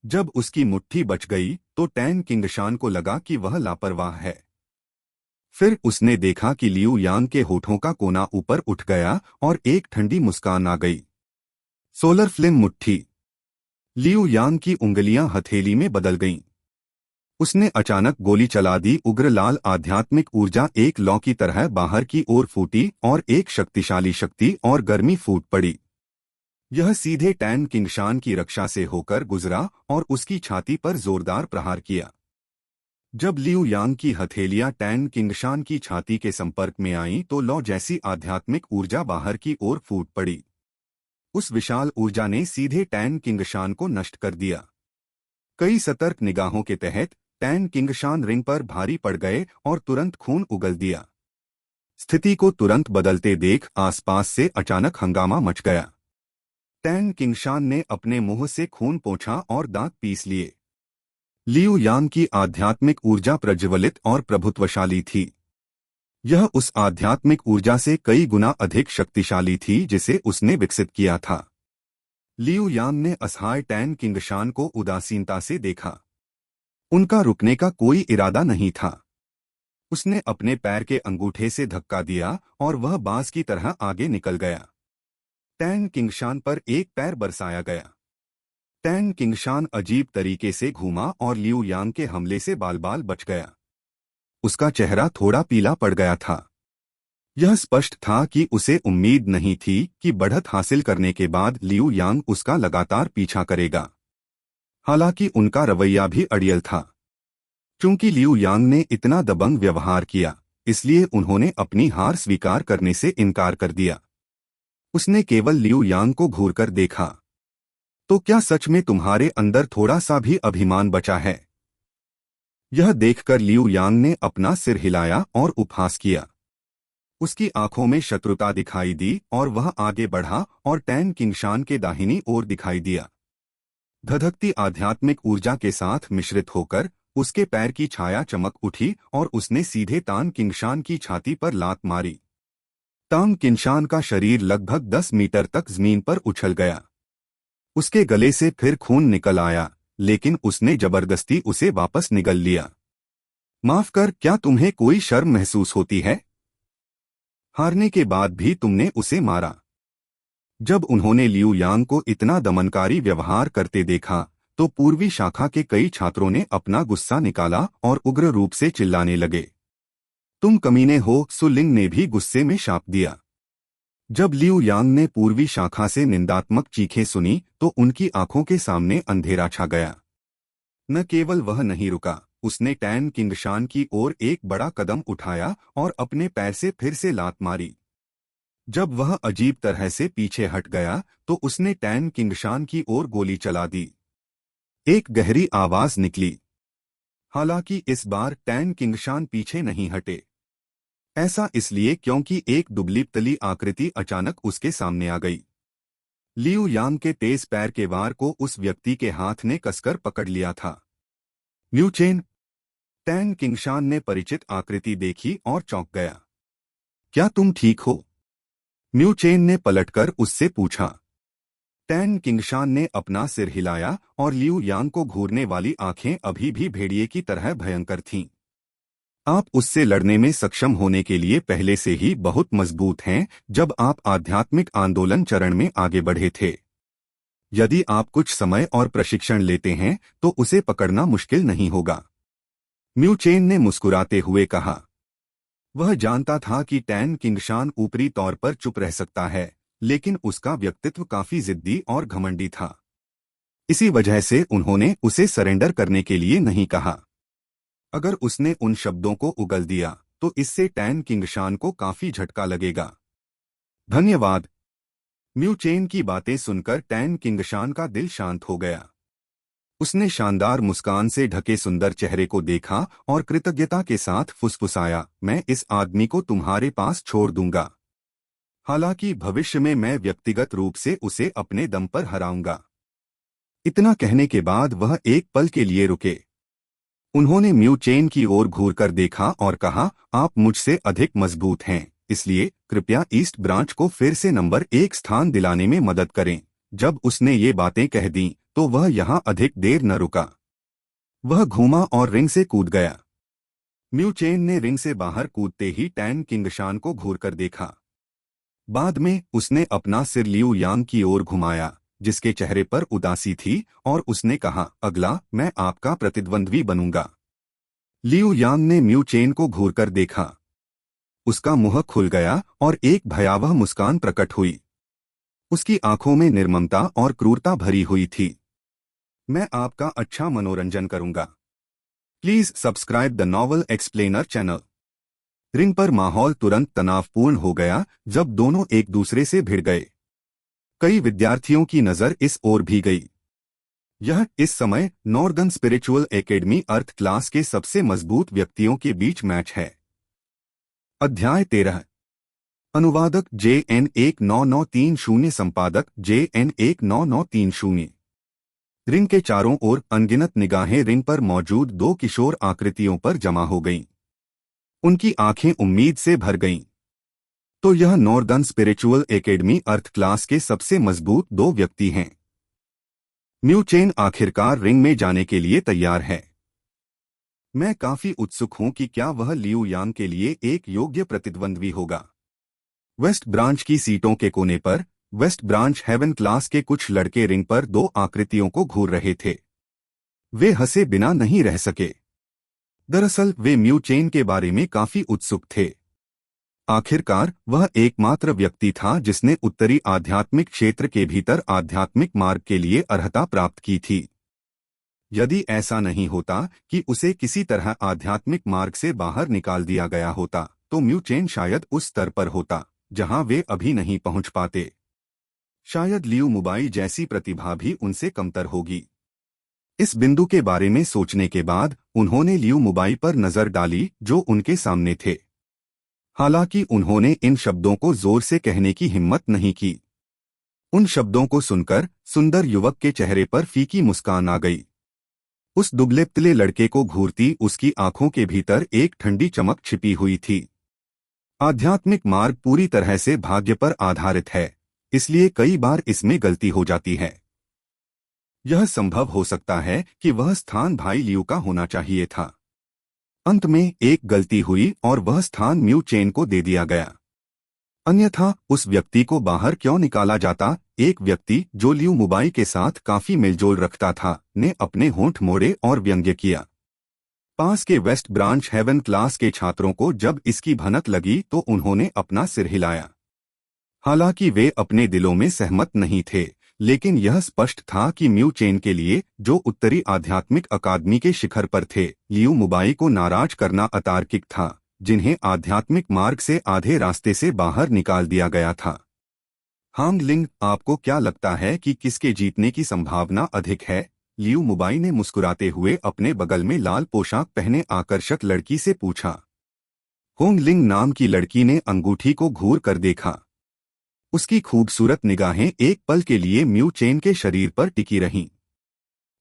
जब उसकी मुट्ठी बच गई तो टैन किंगशान को लगा कि वह लापरवाह है। फिर उसने देखा कि लियू यांग के होठों का कोना ऊपर उठ गया और एक ठंडी मुस्कान आ गई। सोलर फ्लेम मुट्ठी। लियू यांग की उंगलियां हथेली में बदल गईं। उसने अचानक गोली चला दी। उग्र लाल आध्यात्मिक ऊर्जा एक लौ की तरह बाहर की ओर फूटी और एक शक्तिशाली शक्ति और गर्मी फूट पड़ी। यह सीधे टैन किंगशान की रक्षा से होकर गुजरा और उसकी छाती पर जोरदार प्रहार किया। जब लियू यांग की हथेलियां टैन किंगशान की छाती के संपर्क में आईं तो लौ जैसी आध्यात्मिक ऊर्जा बाहर की ओर फूट पड़ी। उस विशाल ऊर्जा ने सीधे टैन किंगशान को नष्ट कर दिया। कई सतर्क निगाहों के तहत टैन किंगशान रिंग पर भारी पड़ गए और तुरंत खून उगल दिया। स्थिति को तुरंत बदलते देख आसपास से अचानक हंगामा मच गया। टैन किंगशान ने अपने मुंह से खून पोंछा और दांत पीस लिए। लियू यांग की आध्यात्मिक ऊर्जा प्रज्वलित और प्रभुत्वशाली थी। यह उस आध्यात्मिक ऊर्जा से कई गुना अधिक शक्तिशाली थी जिसे उसने विकसित किया था। लियू यांग ने असहाय टैन किंगशान को उदासीनता से देखा। उनका रुकने का कोई इरादा नहीं था। उसने अपने पैर के अंगूठे से धक्का दिया और वह बांस की तरह आगे निकल गया। टैन किंगशान पर एक पैर बरसाया गया। टैन किंगशान अजीब तरीके से घूमा और लियू यांग के हमले से बाल बाल बच गया। उसका चेहरा थोड़ा पीला पड़ गया था। यह स्पष्ट था कि उसे उम्मीद नहीं थी कि बढ़त हासिल करने के बाद लियू यांग उसका लगातार पीछा करेगा। हालांकि उनका रवैया भी अड़ियल था। चूंकि लियू यांग ने इतना दबंग व्यवहार किया, इसलिए उन्होंने अपनी हार स्वीकार करने से इनकार कर दिया। उसने केवल लियू यांग को घूरकर देखा। तो क्या सच में तुम्हारे अंदर थोड़ा सा भी अभिमान बचा है? यह देखकर लियू यांग ने अपना सिर हिलाया और उपहास किया। उसकी आंखों में शत्रुता दिखाई दी और वह आगे बढ़ा और टैन किंगशान के दाहिनी ओर दिखाई दिया। धधकती आध्यात्मिक ऊर्जा के साथ मिश्रित होकर उसके पैर की छाया चमक उठी और उसने सीधे तान किंगशान की छाती पर लात मारी। तान किंगशान का शरीर लगभग 10 मीटर तक जमीन पर उछल गया। उसके गले से फिर खून निकल आया, लेकिन उसने जबरदस्ती उसे वापस निगल लिया। माफ कर, क्या तुम्हें कोई शर्म महसूस होती है? हारने के बाद भी तुमने उसे मारा। जब उन्होंने लियू यांग को इतना दमनकारी व्यवहार करते देखा तो पूर्वी शाखा के कई छात्रों ने अपना गुस्सा निकाला और उग्र रूप से चिल्लाने लगे। तुम कमीने हो, सु लिंग ने भी गुस्से में शाप दिया। जब लियू यांग ने पूर्वी शाखा से निंदात्मक चीखें सुनी तो उनकी आंखों के सामने अंधेरा छा गया। न केवल वह नहीं रुका, उसने टैन किंगशान की ओर एक बड़ा कदम उठाया और अपने पैर से फिर से लात मारी। जब वह अजीब तरह से पीछे हट गया तो उसने टैन किंगशान की ओर गोली चला दी। एक गहरी आवाज निकली। हालांकि इस बार टैन किंगशान पीछे नहीं हटे। ऐसा इसलिए क्योंकि एक दुबली पतली आकृति अचानक उसके सामने आ गई। लियू यांग के तेज पैर के वार को उस व्यक्ति के हाथ ने कसकर पकड़ लिया था। Mu chain. टैन किंगशान ने परिचित आकृति देखी और चौंक गया। क्या तुम ठीक हो? म्यू चेन ने पलटकर उससे पूछा। टैन किंगशान ने अपना सिर हिलाया और लियू यांग को घूरने वाली आंखें अभी भी भेड़िए की तरह भयंकर थीं। आप उससे लड़ने में सक्षम होने के लिए पहले से ही बहुत मजबूत हैं जब आप आध्यात्मिक आंदोलन चरण में आगे बढ़े थे। यदि आप कुछ समय और प्रशिक्षण लेते हैं तो उसे पकड़ना मुश्किल नहीं होगा। म्यू चेन ने मुस्कुराते हुए कहा। वह जानता था कि टैन किंगशान ऊपरी तौर पर चुप रह सकता है, लेकिन उसका व्यक्तित्व काफी जिद्दी और घमंडी था। इसी वजह से उन्होंने उसे सरेंडर करने के लिए नहीं कहा। अगर उसने उन शब्दों को उगल दिया तो इससे टैन किंगशान को काफी झटका लगेगा। धन्यवाद। म्यू चेन की बातें सुनकर टैन किंगशान का दिल शांत हो गया। उसने शानदार मुस्कान से ढके सुंदर चेहरे को देखा और कृतज्ञता के साथ फुसफुसाया, मैं इस आदमी को तुम्हारे पास छोड़ दूंगा। हालांकि भविष्य में मैं व्यक्तिगत रूप से उसे अपने दम पर हराऊंगा। इतना कहने के बाद वह एक पल के लिए रुके। उन्होंने म्यू चेन की ओर घूरकर देखा और कहा, आप मुझसे अधिक मजबूत हैं, इसलिए कृपया ईस्ट ब्रांच को फिर से नंबर 1 स्थान दिलाने में मदद करें। जब उसने ये बातें कह दी तो वह यहाँ अधिक देर न रुका। वह घूमा और रिंग से कूद गया। म्यू चेन ने रिंग से बाहर कूदते ही टैन किंगशान को घूरकर देखा। बाद में उसने अपना सिर लियू यांग की ओर घुमाया, जिसके चेहरे पर उदासी थी, और उसने कहा, अगला मैं आपका प्रतिद्वंद्वी बनूंगा। लियू यांग ने म्यू चेन को घूरकर देखा। उसका मुंह खुल गया और एक भयावह मुस्कान प्रकट हुई। उसकी आंखों में निर्ममता और क्रूरता भरी हुई थी। मैं आपका अच्छा मनोरंजन करूंगा। Please subscribe the novel explainer channel. Ring पर माहौल तुरंत तनावपूर्ण हो गया जब दोनों एक दूसरे से भिड़ गए। कई विद्यार्थियों की नजर इस ओर भी गई। यह इस समय नॉर्दर्न स्पिरिचुअल एकेडमी अर्थ क्लास के सबसे मजबूत व्यक्तियों के बीच मैच है। अध्याय 13। अनुवादक JN 19930, संपादक JN 19930। रिंग के चारों ओर अनगिनत निगाहें रिंग पर मौजूद 2 किशोर आकृतियों पर जमा हो गईं। उनकी आंखें उम्मीद से भर गईं। तो यह नॉर्दर्न स्पिरिचुअल एकेडमी अर्थ क्लास के सबसे मजबूत 2 व्यक्ति हैं। म्यू चेन आखिरकार रिंग में जाने के लिए तैयार है। मैं काफी उत्सुक हूं कि क्या वह लियू यांग के लिए एक योग्य प्रतिद्वंद्वी होगा। वेस्ट ब्रांच की सीटों के कोने पर वेस्ट ब्रांच हेवन क्लास के कुछ लड़के रिंग पर 2 आकृतियों को घूर रहे थे। वे हंसे बिना नहीं रह सके। दरअसल वे म्यू चेन के बारे में काफी उत्सुक थे। आखिरकार वह एकमात्र व्यक्ति था जिसने उत्तरी आध्यात्मिक क्षेत्र के भीतर आध्यात्मिक मार्ग के लिए अर्हता प्राप्त की थी। यदि ऐसा नहीं होता कि उसे किसी तरह आध्यात्मिक मार्ग से बाहर निकाल दिया गया होता तो म्यू चेन शायद उस स्तर पर होता जहां वे अभी नहीं पहुंच पाते। शायद लियू मुबाई जैसी प्रतिभा भी उनसे कमतर होगी। इस बिंदु के बारे में सोचने के बाद उन्होंने लियू मुबाई पर नजर डाली जो उनके सामने थे। हालांकि उन्होंने इन शब्दों को जोर से कहने की हिम्मत नहीं की। उन शब्दों को सुनकर सुंदर युवक के चेहरे पर फीकी मुस्कान आ गई। उस दुबले पतले लड़के को घूरती उसकी आंखों के भीतर एक ठंडी चमक छिपी हुई थी। आध्यात्मिक मार्ग पूरी तरह से भाग्य पर आधारित है, इसलिए कई बार इसमें गलती हो जाती है। यह संभव हो सकता है कि वह स्थान भाई लियू का होना चाहिए था। अंत में एक गलती हुई और वह स्थान म्यू चेन को दे दिया गया। अन्यथा उस व्यक्ति को बाहर क्यों निकाला जाता। एक व्यक्ति जो लियू मुबाई के साथ काफी मेलजोल रखता था ने अपने होंठ मोड़े और व्यंग्य किया। पास के वेस्ट ब्रांच हेवन क्लास के छात्रों को जब इसकी भनक लगी तो उन्होंने अपना सिर हिलाया। हालांकि वे अपने दिलों में सहमत नहीं थे, लेकिन यह स्पष्ट था कि म्यू चेन के लिए, जो उत्तरी आध्यात्मिक अकादमी के शिखर पर थे, लियू मुबाई को नाराज करना अतार्किक था, जिन्हें आध्यात्मिक मार्ग से आधे रास्ते से बाहर निकाल दिया गया था। हांग लिंग, आपको क्या लगता है कि किसके जीतने की संभावना अधिक है? लियू मुबाई ने मुस्कुराते हुए अपने बगल में लाल पोशाक पहने आकर्षक लड़की से पूछा। होंग लिंग नाम की लड़की ने अंगूठी को घूर कर देखा। उसकी खूबसूरत निगाहें एक पल के लिए म्यू चेन के शरीर पर टिकी रहीं।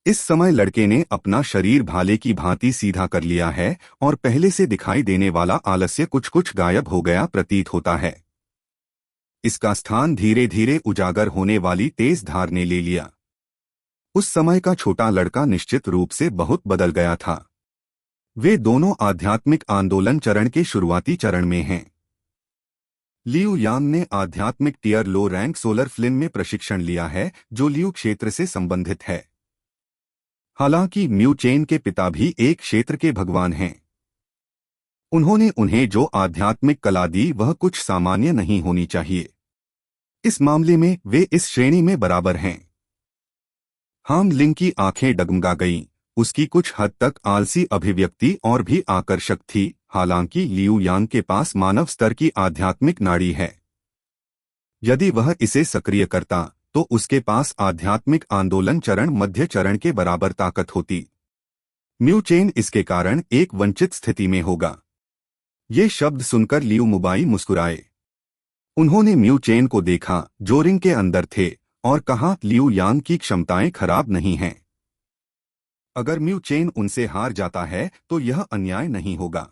इस समय लड़के ने अपना शरीर भाले की भांति सीधा कर लिया है और पहले से दिखाई देने वाला आलस्य कुछ कुछ गायब हो गया प्रतीत होता है। इसका स्थान धीरे धीरे उजागर होने वाली तेज धार ने ले लिया। उस समय का छोटा लड़का निश्चित रूप से बहुत बदल गया था। वे दोनों आध्यात्मिक आंदोलन चरण के शुरुआती चरण में हैं। लियू यांग ने आध्यात्मिक टियर लो रैंक सोलर फ्लिम में प्रशिक्षण लिया है, जो लियू क्षेत्र से संबंधित है। हालांकि म्यू चेन के पिता भी एक क्षेत्र के भगवान हैं। उन्होंने उन्हें जो आध्यात्मिक कला दी वह कुछ सामान्य नहीं होनी चाहिए। इस मामले में वे इस श्रेणी में बराबर हैं। हांग लिंग की आंखें डगमगा गईं। उसकी कुछ हद तक आलसी अभिव्यक्ति और भी आकर्षक थी, हालांकि लियू यांग के पास मानव स्तर की आध्यात्मिक नाड़ी है। यदि वह इसे सक्रिय करता तो उसके पास आध्यात्मिक आंदोलन चरण मध्य चरण के बराबर ताकत होती। म्यू चेन इसके कारण एक वंचित स्थिति में होगा। ये शब्द सुनकर लियू मुबाई मुस्कुराए। उन्होंने म्यू चेन को देखा जो रिंग के अंदर थे और कहा, लियू यांग की क्षमताएं खराब नहीं हैं। अगर म्यू चेन उनसे हार जाता है तो यह अन्याय नहीं होगा।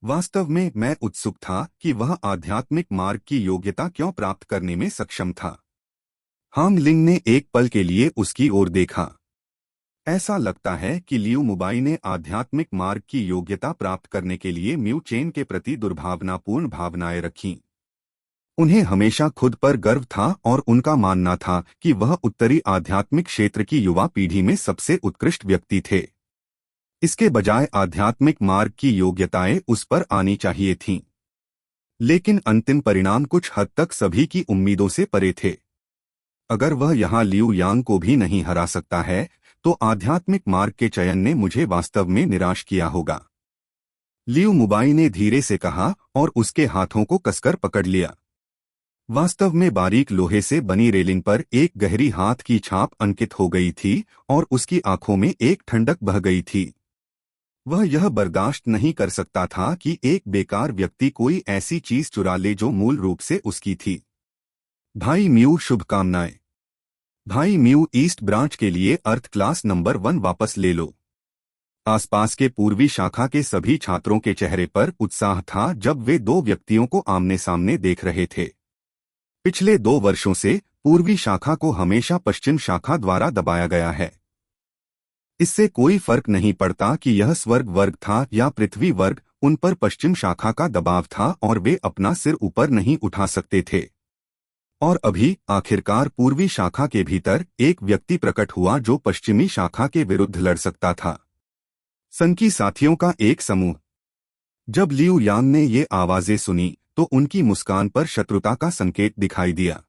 वास्तव में मैं उत्सुक था कि वह आध्यात्मिक मार्ग की योग्यता क्यों प्राप्त करने में सक्षम था। हांग लिंग ने एक पल के लिए उसकी ओर देखा। ऐसा लगता है कि लियू मुबाई ने आध्यात्मिक मार्ग की योग्यता प्राप्त करने के लिए म्यू चेन के प्रति दुर्भावनापूर्ण भावनाएं रखीं। उन्हें हमेशा खुद पर गर्व था और उनका मानना था कि वह उत्तरी आध्यात्मिक क्षेत्र की युवा पीढ़ी में सबसे उत्कृष्ट व्यक्ति थे। इसके बजाय आध्यात्मिक मार्ग की योग्यताएं उस पर आनी चाहिए थीं। लेकिन अंतिम परिणाम कुछ हद तक सभी की उम्मीदों से परे थे। अगर वह यहाँ लियू यांग को भी नहीं हरा सकता है तो आध्यात्मिक मार्ग के चयन ने मुझे वास्तव में निराश किया होगा। लियू मुबाई ने धीरे से कहा और उसके हाथों को कसकर पकड़ लिया। वास्तव में बारीक लोहे से बनी रेलिंग पर एक गहरी हाथ की छाप अंकित हो गई थी और उसकी आंखों में एक ठंडक बह गई थी। वह यह बर्दाश्त नहीं कर सकता था कि एक बेकार व्यक्ति कोई ऐसी चीज चुरा ले जो मूल रूप से उसकी थी। भाई म्यू, शुभकामनाएं। भाई म्यू, ईस्ट ब्रांच के लिए अर्थ क्लास नंबर 1 वापस ले लो। आसपास के पूर्वी शाखा के सभी छात्रों के चेहरे पर उत्साह था जब वे दो व्यक्तियों को आमने सामने देख रहे थे। पिछले 2 वर्षों से पूर्वी शाखा को हमेशा पश्चिम शाखा द्वारा दबाया गया है। इससे कोई फर्क नहीं पड़ता कि यह स्वर्ग वर्ग था या पृथ्वी वर्ग, उन पर पश्चिम शाखा का दबाव था और वे अपना सिर ऊपर नहीं उठा सकते थे। और अभी आखिरकार पूर्वी शाखा के भीतर एक व्यक्ति प्रकट हुआ जो पश्चिमी शाखा के विरुद्ध लड़ सकता था। सन की साथियों का एक समूह। जब लियू यांग ने ये आवाजें सुनी तो उनकी मुस्कान पर शत्रुता का संकेत दिखाई दिया।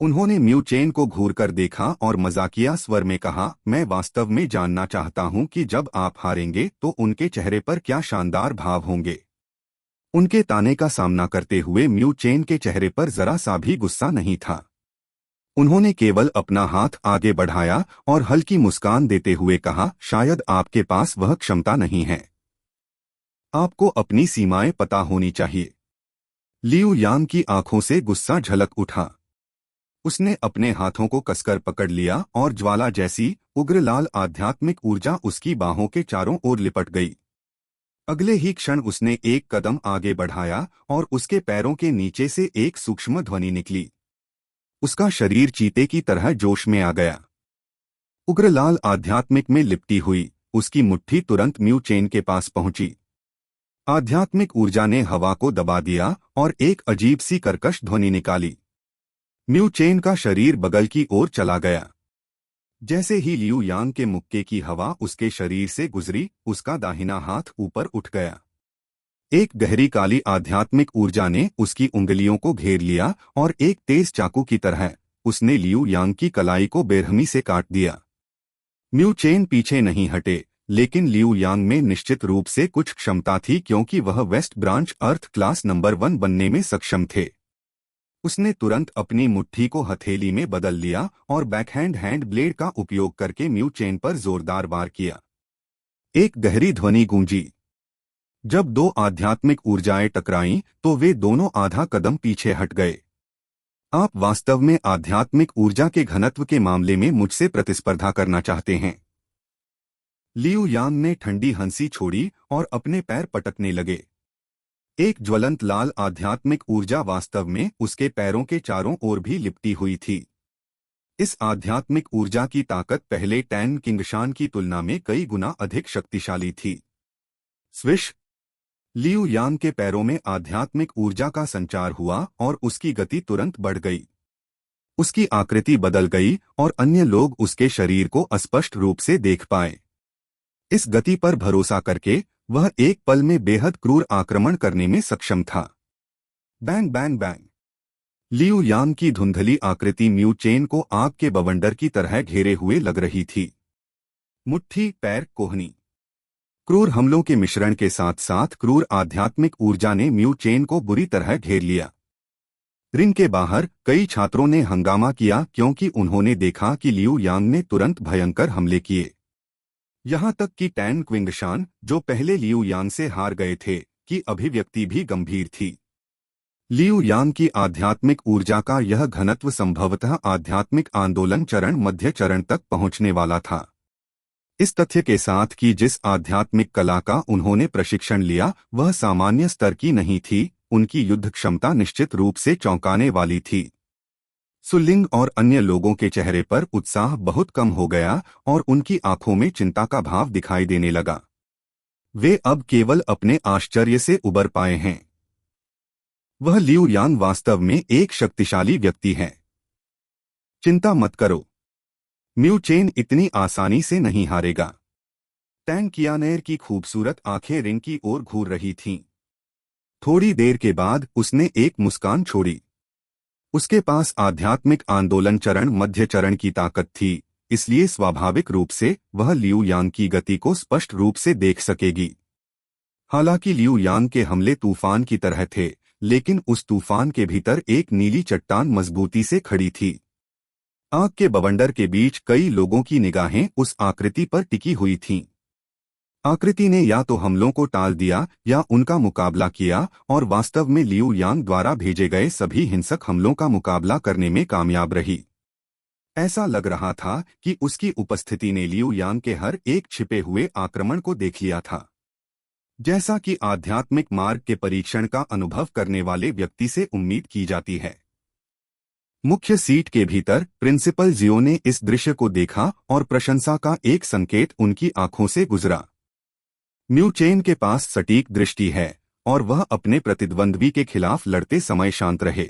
उन्होंने म्यू चेन को घूरकर देखा और मजाकिया स्वर में कहा, मैं वास्तव में जानना चाहता हूं कि जब आप हारेंगे तो उनके चेहरे पर क्या शानदार भाव होंगे। उनके ताने का सामना करते हुए म्यू चेन के चेहरे पर जरा सा भी गुस्सा नहीं था। उन्होंने केवल अपना हाथ आगे बढ़ाया और हल्की मुस्कान देते हुए कहा, शायद आपके पास वह क्षमता नहीं है। आपको अपनी सीमाएं पता होनी चाहिए। लियू यांग की आंखों से गुस्सा झलक उठा। उसने अपने हाथों को कसकर पकड़ लिया और ज्वाला जैसी उग्र लाल आध्यात्मिक ऊर्जा उसकी बाहों के चारों ओर लिपट गई। अगले ही क्षण उसने एक कदम आगे बढ़ाया और उसके पैरों के नीचे से एक सूक्ष्म ध्वनि निकली। उसका शरीर चीते की तरह जोश में आ गया। उग्र लाल आध्यात्मिक में लिपटी हुई उसकी मुट्ठी तुरंत म्यू चेन के पास पहुंची। आध्यात्मिक ऊर्जा ने हवा को दबा दिया और एक अजीब सी कर्कश ध्वनि निकाली। म्यू चेन का शरीर बगल की ओर चला गया। जैसे ही लियू यांग के मुक्के की हवा उसके शरीर से गुजरी, उसका दाहिना हाथ ऊपर उठ गया। एक गहरी काली आध्यात्मिक ऊर्जा ने उसकी उंगलियों को घेर लिया और एक तेज चाकू की तरह उसने लियू यांग की कलाई को बेरहमी से काट दिया। म्यू चेन पीछे नहीं हटे, लेकिन लियू यांग में निश्चित रूप से कुछ क्षमता थी क्योंकि वह वेस्ट ब्रांच अर्थ क्लास नंबर 1 बनने में सक्षम थे। उसने तुरंत अपनी मुट्ठी को हथेली में बदल लिया और बैकहैंड हैंड ब्लेड का उपयोग करके म्यू चेन पर जोरदार वार किया। एक गहरी ध्वनि गूंजी। जब दो आध्यात्मिक ऊर्जाएं टकराईं तो वे दोनों आधा कदम पीछे हट गए। आप वास्तव में आध्यात्मिक ऊर्जा के घनत्व के मामले में मुझसे प्रतिस्पर्धा करना चाहते हैं। लियू यांग ने ठंडी हंसी छोड़ी और अपने पैर पटकने लगे। एक ज्वलंत लाल आध्यात्मिक ऊर्जा वास्तव में उसके पैरों के चारों ओर भी लिपटी हुई थी। इस आध्यात्मिक ऊर्जा की ताकत पहले टैन किंगशान की तुलना में कई गुना अधिक शक्तिशाली थी। स्विश! लियू यांग के पैरों में आध्यात्मिक ऊर्जा का संचार हुआ और उसकी गति तुरंत बढ़ गई। उसकी आकृति बदल गई और अन्य लोग उसके शरीर को अस्पष्ट रूप से देख पाए। इस गति पर भरोसा करके वह एक पल में बेहद क्रूर आक्रमण करने में सक्षम था। Bang bang bang! लियू यांग की धुंधली आकृति म्यू चेन को आग के बवंडर की तरह घेरे हुए लग रही थी। मुट्ठी, पैर, कोहनी, क्रूर हमलों के मिश्रण के साथ साथ क्रूर आध्यात्मिक ऊर्जा ने म्यू चेन को बुरी तरह घेर लिया। रिंग के बाहर कई छात्रों ने हंगामा किया क्योंकि उन्होंने देखा कि लियू यांग ने तुरंत भयंकर हमले किए। यहां तक कि टैन क्विंगशान, जो पहले लियू यांग से हार गए थे, की अभिव्यक्ति भी गंभीर थी। लियू यांग की आध्यात्मिक ऊर्जा का यह घनत्व संभवतः आध्यात्मिक आंदोलन चरण मध्य चरण तक पहुंचने वाला था। इस तथ्य के साथ कि जिस आध्यात्मिक कला का उन्होंने प्रशिक्षण लिया वह सामान्य स्तर की नहीं थी, उनकी युद्ध क्षमता निश्चित रूप से चौंकाने वाली थी। सुलिंग और अन्य लोगों के चेहरे पर उत्साह बहुत कम हो गया और उनकी आंखों में चिंता का भाव दिखाई देने लगा। वे अब केवल अपने आश्चर्य से उबर पाए हैं। वह लियू यांग वास्तव में एक शक्तिशाली व्यक्ति है। चिंता मत करो, म्यू चेन इतनी आसानी से नहीं हारेगा। टैंग कियानेर की खूबसूरत आंखें रिंग की ओर घूर रही थीं। थोड़ी देर के बाद उसने एक मुस्कान छोड़ी। उसके पास आध्यात्मिक आंदोलन चरण मध्य चरण की ताकत थी, इसलिए स्वाभाविक रूप से वह लियू यांग की गति को स्पष्ट रूप से देख सकेगी। हालांकि लियू यांग के हमले तूफान की तरह थे, लेकिन उस तूफान के भीतर एक नीली चट्टान मजबूती से खड़ी थी। आग के बवंडर के बीच कई लोगों की निगाहें उस आकृति पर टिकी हुई थीं। आकृति ने या तो हमलों को टाल दिया या उनका मुकाबला किया और वास्तव में लियू यांग द्वारा भेजे गए सभी हिंसक हमलों का मुकाबला करने में कामयाब रही। ऐसा लग रहा था कि उसकी उपस्थिति ने लियू यांग के हर एक छिपे हुए आक्रमण को देख लिया था। जैसा कि आध्यात्मिक मार्ग के परीक्षण का अनुभव करने वाले व्यक्ति से उम्मीद की जाती है। मुख्य सीट के भीतर प्रिंसिपल जियो ने इस दृश्य को देखा और प्रशंसा का एक संकेत उनकी आंखों से गुजरा। म्यू चेन के पास सटीक दृष्टि है और वह अपने प्रतिद्वंद्वी के खिलाफ लड़ते समय शांत रहे।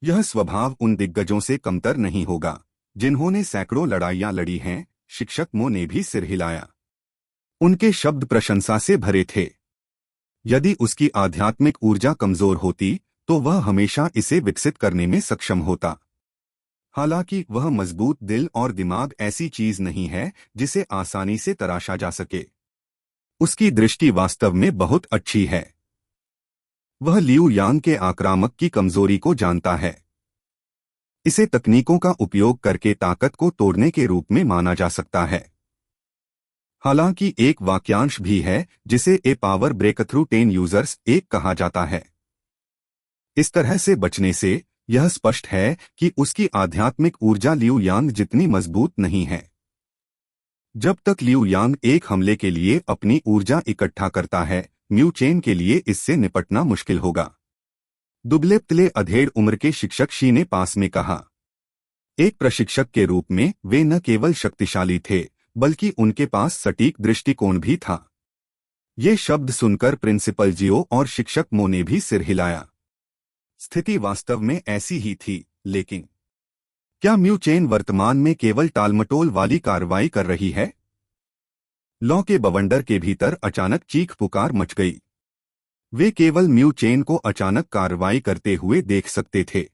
यह स्वभाव उन दिग्गजों से कमतर नहीं होगा जिन्होंने सैकड़ों लड़ाइयां लड़ी हैं। शिक्षक मो ने भी सिर हिलाया। उनके शब्द प्रशंसा से भरे थे। यदि उसकी आध्यात्मिक ऊर्जा कमजोर होती तो वह हमेशा इसे विकसित करने में सक्षम होता। हालांकि वह मजबूत दिल और दिमाग ऐसी चीज नहीं है जिसे आसानी से तराशा जा सके। उसकी दृष्टि वास्तव में बहुत अच्छी है। वह लियू यांग के आक्रामक की कमजोरी को जानता है। इसे तकनीकों का उपयोग करके ताकत को तोड़ने के रूप में माना जा सकता है। हालांकि एक वाक्यांश भी है जिसे ए पावर ब्रेकथ्रू 10 यूजर्स एक कहा जाता है। इस तरह से बचने से यह स्पष्ट है कि उसकी आध्यात्मिक ऊर्जा लियू यांग जितनी मजबूत नहीं है। जब तक लियू यांग एक हमले के लिए अपनी ऊर्जा इकट्ठा करता है, म्यू चेन के लिए इससे निपटना मुश्किल होगा। दुबले पतले अधेड़ उम्र के शिक्षक शी ने पास में कहा। एक प्रशिक्षक के रूप में वे न केवल शक्तिशाली थे बल्कि उनके पास सटीक दृष्टिकोण भी था। ये शब्द सुनकर प्रिंसिपल जियो और शिक्षक मो ने भी सिर हिलाया। स्थिति वास्तव में ऐसी ही थी, लेकिन क्या म्यू चेन वर्तमान में केवल टालमटोल वाली कार्रवाई कर रही है? लॉ के बवंडर के भीतर अचानक चीख पुकार मच गई। वे केवल म्यू चेन को अचानक कार्रवाई करते हुए देख सकते थे।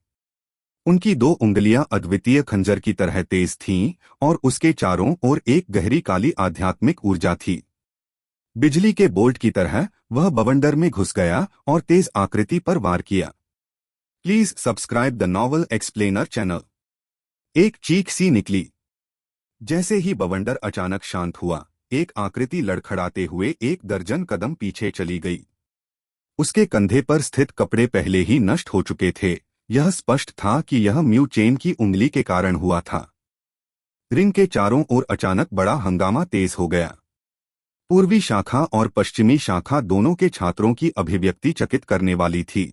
उनकी दो उंगलियां अद्वितीय खंजर की तरह तेज थीं और उसके चारों ओर एक गहरी काली आध्यात्मिक ऊर्जा थी। बिजली के बोल्ट की तरह वह बवंडर में घुस गया और तेज आकृति पर वार किया। Please subscribe the novel explainer channel. एक चीख सी निकली। जैसे ही बवंडर अचानक शांत हुआ, एक आकृति लड़खड़ाते हुए 1 दर्जन कदम पीछे चली गई। उसके कंधे पर स्थित कपड़े पहले ही नष्ट हो चुके थे। यह स्पष्ट था कि यह म्यू चेन की उंगली के कारण हुआ था। रिंग के चारों ओर अचानक बड़ा हंगामा तेज हो गया। पूर्वी शाखा और पश्चिमी शाखा दोनों के छात्रों की अभिव्यक्ति चकित करने वाली थी।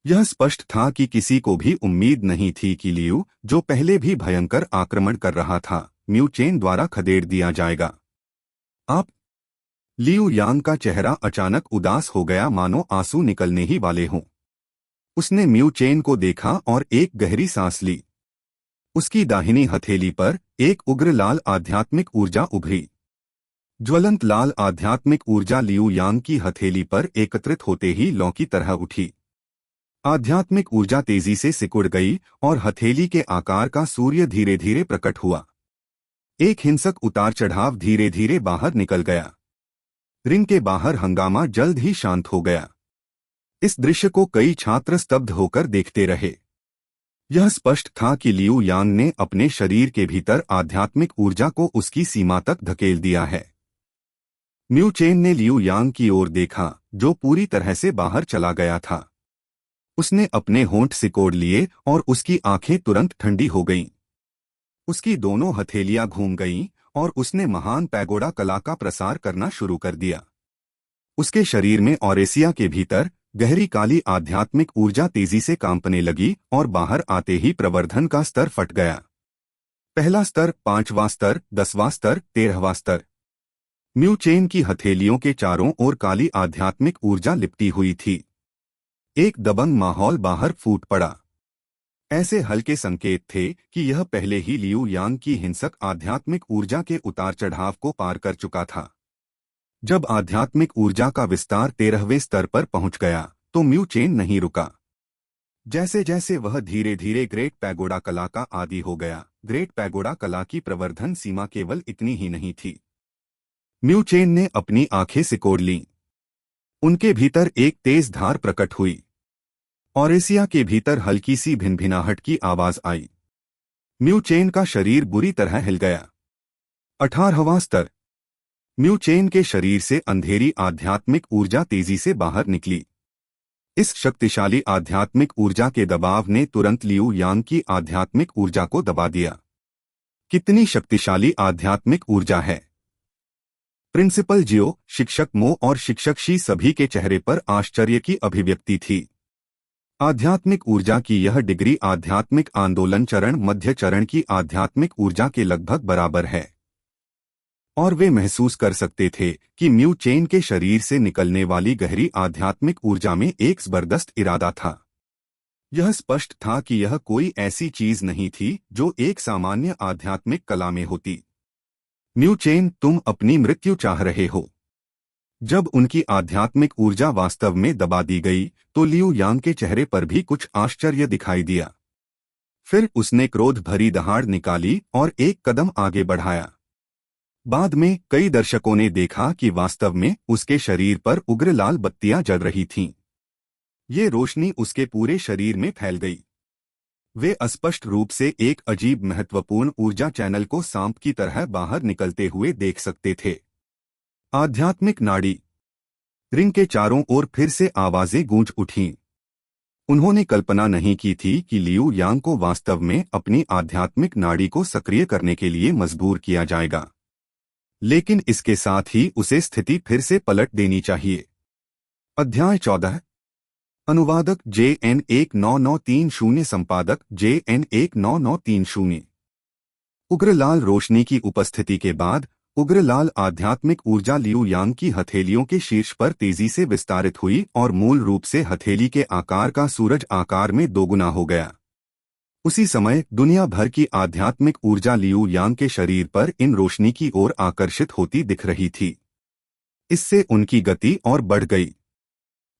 यह स्पष्ट था कि किसी को भी उम्मीद नहीं थी कि लियू, जो पहले भी भयंकर आक्रमण कर रहा था, म्यू चेन द्वारा खदेड़ दिया जाएगा। आप लियू यांग का चेहरा अचानक उदास हो गया, मानो आंसू निकलने ही वाले हों। उसने म्यू चेन को देखा और एक गहरी सांस ली। उसकी दाहिनी हथेली पर एक उग्र लाल आध्यात्मिक ऊर्जा उभरी। ज्वलंत लाल आध्यात्मिक ऊर्जा लियू यांग की हथेली पर एकत्रित होते ही लौ की तरह उठी। आध्यात्मिक ऊर्जा तेजी से सिकुड़ गई और हथेली के आकार का सूर्य धीरे धीरे प्रकट हुआ। एक हिंसक उतार चढ़ाव धीरे धीरे बाहर निकल गया। रिंग के बाहर हंगामा जल्द ही शांत हो गया। इस दृश्य को कई छात्र स्तब्ध होकर देखते रहे। यह स्पष्ट था कि लियू यांग ने अपने शरीर के भीतर आध्यात्मिक ऊर्जा को उसकी सीमा तक धकेल दिया है। म्यू चेन ने लियू यांग की ओर देखा, जो पूरी तरह से बाहर चला गया था। उसने अपने होंठ सिकोड़ लिए और उसकी आंखें तुरंत ठंडी हो गईं। उसकी दोनों हथेलियां घूम गईं और उसने महान पैगोडा कला का प्रसार करना शुरू कर दिया। उसके शरीर में औरेसिया के भीतर गहरी काली आध्यात्मिक ऊर्जा तेजी से कांपने लगी और बाहर आते ही प्रवर्धन का स्तर फट गया। पहला स्तर, 5वां स्तर, 10वां स्तर, 13वां स्तर। म्यू चेन की हथेलियों के चारों ओर काली आध्यात्मिक ऊर्जा लिपटी हुई थी। एक दबंग माहौल बाहर फूट पड़ा। ऐसे हल्के संकेत थे कि यह पहले ही लियू यांग की हिंसक आध्यात्मिक ऊर्जा के उतार चढ़ाव को पार कर चुका था। जब आध्यात्मिक ऊर्जा का विस्तार 13वें स्तर पर पहुंच गया तो म्यू चेन नहीं रुका। जैसे जैसे वह धीरे धीरे ग्रेट पैगोडा कला का आदी हो गया, ग्रेट पैगोडा कला की प्रवर्धन सीमा केवल इतनी ही नहीं थी। म्यू चेन ने अपनी आंखें सिकोड़ लीं। उनके भीतर एक तेज धार प्रकट हुई। औरेसिया के भीतर हल्की सी भिनभिनाहट की आवाज आई। म्यू चेन का शरीर बुरी तरह हिल गया। 18वां स्तर। म्यू चेन के शरीर से अंधेरी आध्यात्मिक ऊर्जा तेजी से बाहर निकली। इस शक्तिशाली आध्यात्मिक ऊर्जा के दबाव ने तुरंत लियू यांग की आध्यात्मिक ऊर्जा को दबा दिया। कितनी शक्तिशाली आध्यात्मिक ऊर्जा है! प्रिंसिपल जियो, शिक्षक मो और शिक्षक शी सभी के चेहरे पर आश्चर्य की अभिव्यक्ति थी। आध्यात्मिक ऊर्जा की यह डिग्री आध्यात्मिक आंदोलन चरण मध्य चरण की आध्यात्मिक ऊर्जा के लगभग बराबर है। और वे महसूस कर सकते थे कि म्यू चेन के शरीर से निकलने वाली गहरी आध्यात्मिक ऊर्जा में एक जबरदस्त इरादा था। यह स्पष्ट था कि यह कोई ऐसी चीज नहीं थी जो एक सामान्य आध्यात्मिक कला में होती। म्यू चेन, तुम अपनी मृत्यु चाह रहे हो। जब उनकी आध्यात्मिक ऊर्जा वास्तव में दबा दी गई तो लियू यांग के चेहरे पर भी कुछ आश्चर्य दिखाई दिया। फिर उसने क्रोध भरी दहाड़ निकाली और एक कदम आगे बढ़ाया। बाद में कई दर्शकों ने देखा कि वास्तव में उसके शरीर पर उग्र लाल बत्तियां जल रही थीं। ये रोशनी उसके पूरे शरीर में फैल गई। वे अस्पष्ट रूप से एक अजीब महत्वपूर्ण ऊर्जा चैनल को सांप की तरह बाहर निकलते हुए देख सकते थे। आध्यात्मिक नाड़ी। रिंग के चारों ओर फिर से आवाजें गूंज उठीं। उन्होंने कल्पना नहीं की थी कि लियू यांग को वास्तव में अपनी आध्यात्मिक नाड़ी को सक्रिय करने के लिए मजबूर किया जाएगा, लेकिन इसके साथ ही उसे स्थिति फिर से पलट देनी चाहिए। अध्याय 14। अनुवादक JN 19930, संपादक JN 19930। उग्र लाल रोशनी की उपस्थिति के बाद उग्र लाल आध्यात्मिक ऊर्जा लियू यांग की हथेलियों के शीर्ष पर तेजी से विस्तारित हुई और मूल रूप से हथेली के आकार का सूरज आकार में दोगुना हो गया। उसी समय दुनिया भर की आध्यात्मिक ऊर्जा लियू यांग के शरीर पर इन रोशनी की ओर आकर्षित होती दिख रही थी। इससे उनकी गति और बढ़ गई।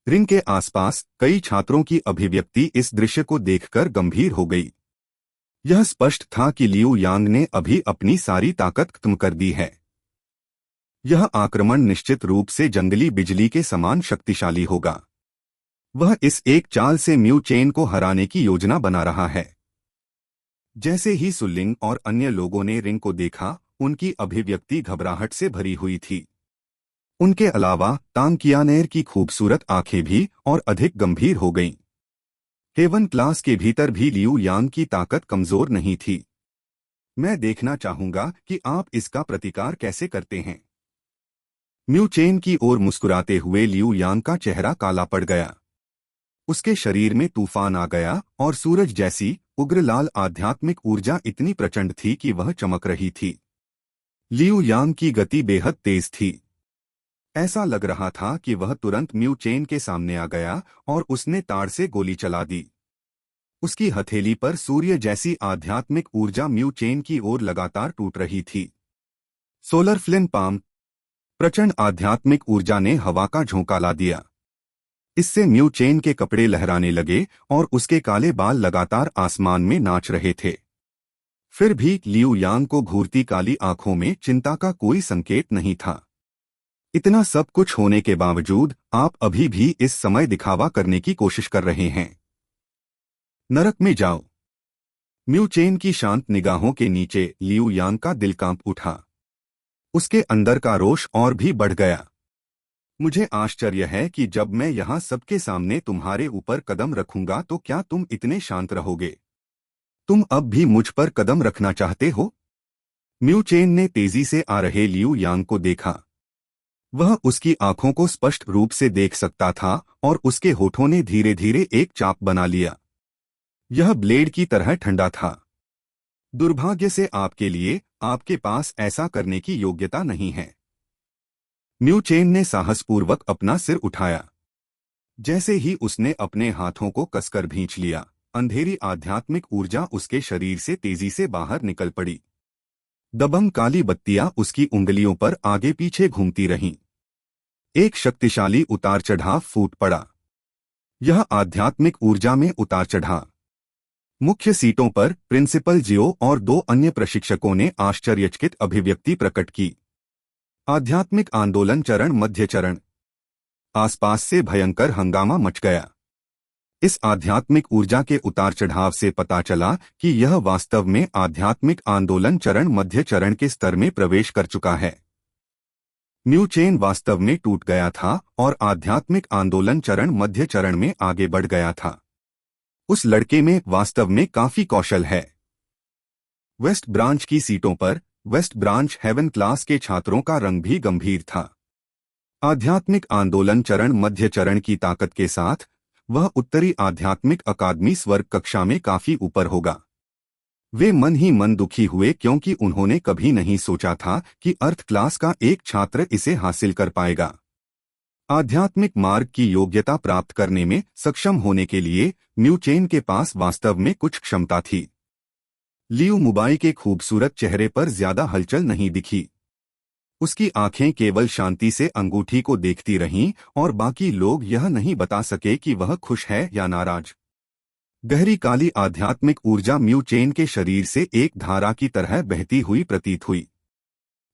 रिंग के आसपास कई छात्रों की अभिव्यक्ति इस दृश्य को देखकर गंभीर हो गई। यह स्पष्ट था कि लियू यांग ने अभी अपनी सारी ताकत खत्म कर दी है। यह आक्रमण निश्चित रूप से जंगली बिजली के समान शक्तिशाली होगा। वह इस एक चाल से म्यू चेन को हराने की योजना बना रहा है। जैसे ही सुलिंग और अन्य लोगों ने रिंग को देखा, उनकी अभिव्यक्ति घबराहट से भरी हुई थी। उनके अलावा तांग कियानेर की खूबसूरत आंखें भी और अधिक गंभीर हो गईं। हेवन क्लास के भीतर भी लियू यांग की ताकत कमजोर नहीं थी। मैं देखना चाहूंगा कि आप इसका प्रतिकार कैसे करते हैं। म्यू चेन की ओर मुस्कुराते हुए लियू यांग का चेहरा काला पड़ गया। उसके शरीर में तूफान आ गया और सूरज जैसी उग्र लाल आध्यात्मिक ऊर्जा इतनी प्रचंड थी कि वह चमक रही थी। लियू यांग की गति बेहद तेज थी। ऐसा लग रहा था कि वह तुरंत म्यू चेन के सामने आ गया और उसने ताड़ से गोली चला दी। उसकी हथेली पर सूर्य जैसी आध्यात्मिक ऊर्जा म्यू चेन की ओर लगातार टूट रही थी। Solar Flint palm. प्रचंड आध्यात्मिक ऊर्जा ने हवा का झोंका ला दिया। इससे म्यू चेन के कपड़े लहराने लगे और उसके काले बाल लगातार आसमान में नाच रहे थे। फिर भी लियू यांग को घूरती काली आंखों में चिंता का कोई संकेत नहीं था। इतना सब कुछ होने के बावजूद आप अभी भी इस समय दिखावा करने की कोशिश कर रहे हैं। नरक में जाओ। म्यू चेन की शांत निगाहों के नीचे लियू यांग का दिल कांप उठा। उसके अंदर का रोष और भी बढ़ गया। मुझे आश्चर्य है कि जब मैं यहाँ सबके सामने तुम्हारे ऊपर कदम रखूंगा तो क्या तुम इतने शांत रहोगे? तुम अब भी मुझ पर कदम रखना चाहते हो? म्यू चेन ने तेजी से आ रहे लियू यांग को देखा। वह उसकी आंखों को स्पष्ट रूप से देख सकता था और उसके होठों ने धीरे धीरे एक चाप बना लिया। यह ब्लेड की तरह ठंडा था। दुर्भाग्य से आपके लिए, आपके पास ऐसा करने की योग्यता नहीं है। म्यू चेन ने साहसपूर्वक अपना सिर उठाया। जैसे ही उसने अपने हाथों को कसकर भींच लिया, अंधेरी आध्यात्मिक ऊर्जा उसके शरीर से तेजी से बाहर निकल पड़ी। दबंग काली बत्तियां उसकी उंगलियों पर आगे पीछे घूमती रहीं। एक शक्तिशाली उतार चढ़ाव फूट पड़ा। यह आध्यात्मिक ऊर्जा में उतार चढ़ा। मुख्य सीटों पर प्रिंसिपल जियो और दो अन्य प्रशिक्षकों ने आश्चर्यचकित अभिव्यक्ति प्रकट की। आध्यात्मिक आंदोलन चरण मध्य चरण। आसपास से भयंकर हंगामा मच गया। इस आध्यात्मिक ऊर्जा के उतार चढ़ाव से पता चला कि यह वास्तव में आध्यात्मिक आंदोलन चरण मध्य चरण के स्तर में प्रवेश कर चुका है। म्यू चेन वास्तव में टूट गया था और आध्यात्मिक आंदोलन चरण मध्य चरण में आगे बढ़ गया था। उस लड़के में वास्तव में काफी कौशल है। वेस्ट ब्रांच की सीटों पर वेस्ट ब्रांच हेवन क्लास के छात्रों का रंग भी गंभीर था। आध्यात्मिक आंदोलन चरण मध्य चरण की ताकत के साथ वह उत्तरी आध्यात्मिक अकादमी स्वर्ग कक्षा में काफी ऊपर होगा। वे मन ही मन दुखी हुए क्योंकि उन्होंने कभी नहीं सोचा था कि अर्थ क्लास का एक छात्र इसे हासिल कर पाएगा। आध्यात्मिक मार्ग की योग्यता प्राप्त करने में सक्षम होने के लिए म्यू चेन के पास वास्तव में कुछ क्षमता थी। लियू मुबाई के खूबसूरत चेहरे पर ज्यादा हलचल नहीं दिखी। उसकी आंखें केवल शांति से अंगूठी को देखती रहीं और बाकी लोग यह नहीं बता सके कि वह खुश है या नाराज। गहरी काली आध्यात्मिक ऊर्जा म्यू चेन के शरीर से एक धारा की तरह बहती हुई प्रतीत हुई।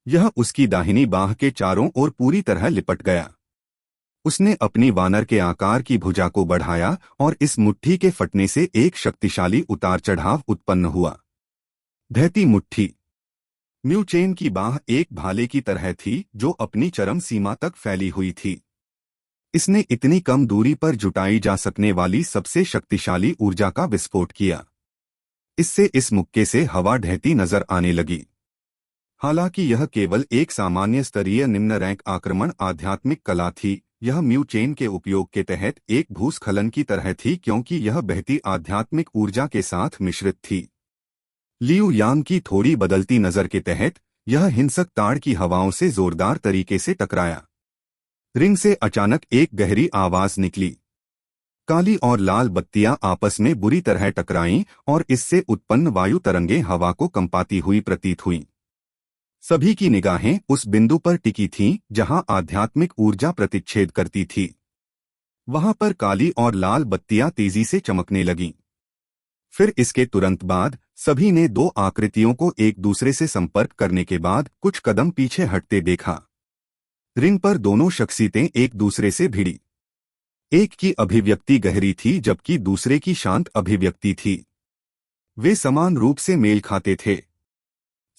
यह उसकी दाहिनी बाह के चारों ओर पूरी तरह लिपट गया। उसने अपनी वानर के आकार की भुजा को बढ़ाया और इस मुट्ठी के फटने से एक शक्तिशाली उतार चढ़ाव उत्पन्न हुआ। बहती मुट्ठी। म्यू चेन की बाह एक भाले की तरह थी जो अपनी चरम सीमा तक फैली हुई थी। इसने इतनी कम दूरी पर जुटाई जा सकने वाली सबसे शक्तिशाली ऊर्जा का विस्फोट किया। इससे इस मुक्के से हवा ढहती नजर आने लगी। हालांकि यह केवल एक सामान्य स्तरीय निम्न रैंक आक्रमण आध्यात्मिक कला थी, यह म्यू चेन के उपयोग के तहत एक भूस्खलन की तरह थी क्योंकि यह बहती आध्यात्मिक ऊर्जा के साथ मिश्रित थी। लियू यांग की थोड़ी बदलती नजर के तहत यह हिंसक ताड़ की हवाओं से जोरदार तरीके से टकराया। रिंग से अचानक एक गहरी आवाज निकली। काली और लाल बत्तियां आपस में बुरी तरह टकराईं और इससे उत्पन्न वायु तरंगें हवा को कंपाती हुई प्रतीत हुईं। सभी की निगाहें उस बिंदु पर टिकी थीं जहां आध्यात्मिक ऊर्जा प्रतिच्छेद करती थी। वहां पर काली और लाल बत्तियां तेजी से चमकने लगीं। फिर इसके तुरंत बाद सभी ने दो आकृतियों को एक दूसरे से संपर्क करने के बाद कुछ कदम पीछे हटते देखा। रिंग पर दोनों शख्सियतें एक दूसरे से भिड़ी। एक की अभिव्यक्ति गहरी थी जबकि दूसरे की शांत अभिव्यक्ति थी। वे समान रूप से मेल खाते थे।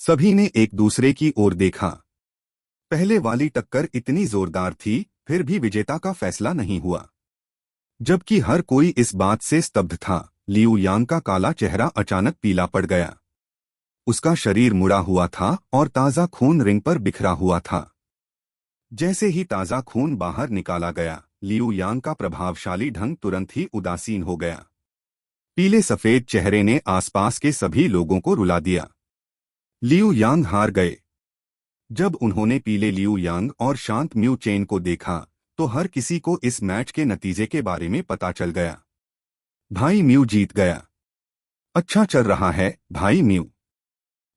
सभी ने एक दूसरे की ओर देखा। पहले वाली टक्कर इतनी जोरदार थी, फिर भी विजेता का फैसला नहीं हुआ। जबकि हर कोई इस बात से स्तब्ध था, लियू यांग का काला चेहरा अचानक पीला पड़ गया। उसका शरीर मुड़ा हुआ था और ताज़ा खून रिंग पर बिखरा हुआ था। जैसे ही ताज़ा खून बाहर निकाला गया, लियू यांग का प्रभावशाली ढंग तुरंत ही उदासीन हो गया। पीले सफेद चेहरे ने आसपास के सभी लोगों को रुला दिया। लियू यांग हार गए। जब उन्होंने पीले लियू यांग और शांत म्यू चेन को देखा तो हर किसी को इस मैच के नतीजे के बारे में पता चल गया। भाई म्यू जीत गया। अच्छा चल रहा है भाई म्यू।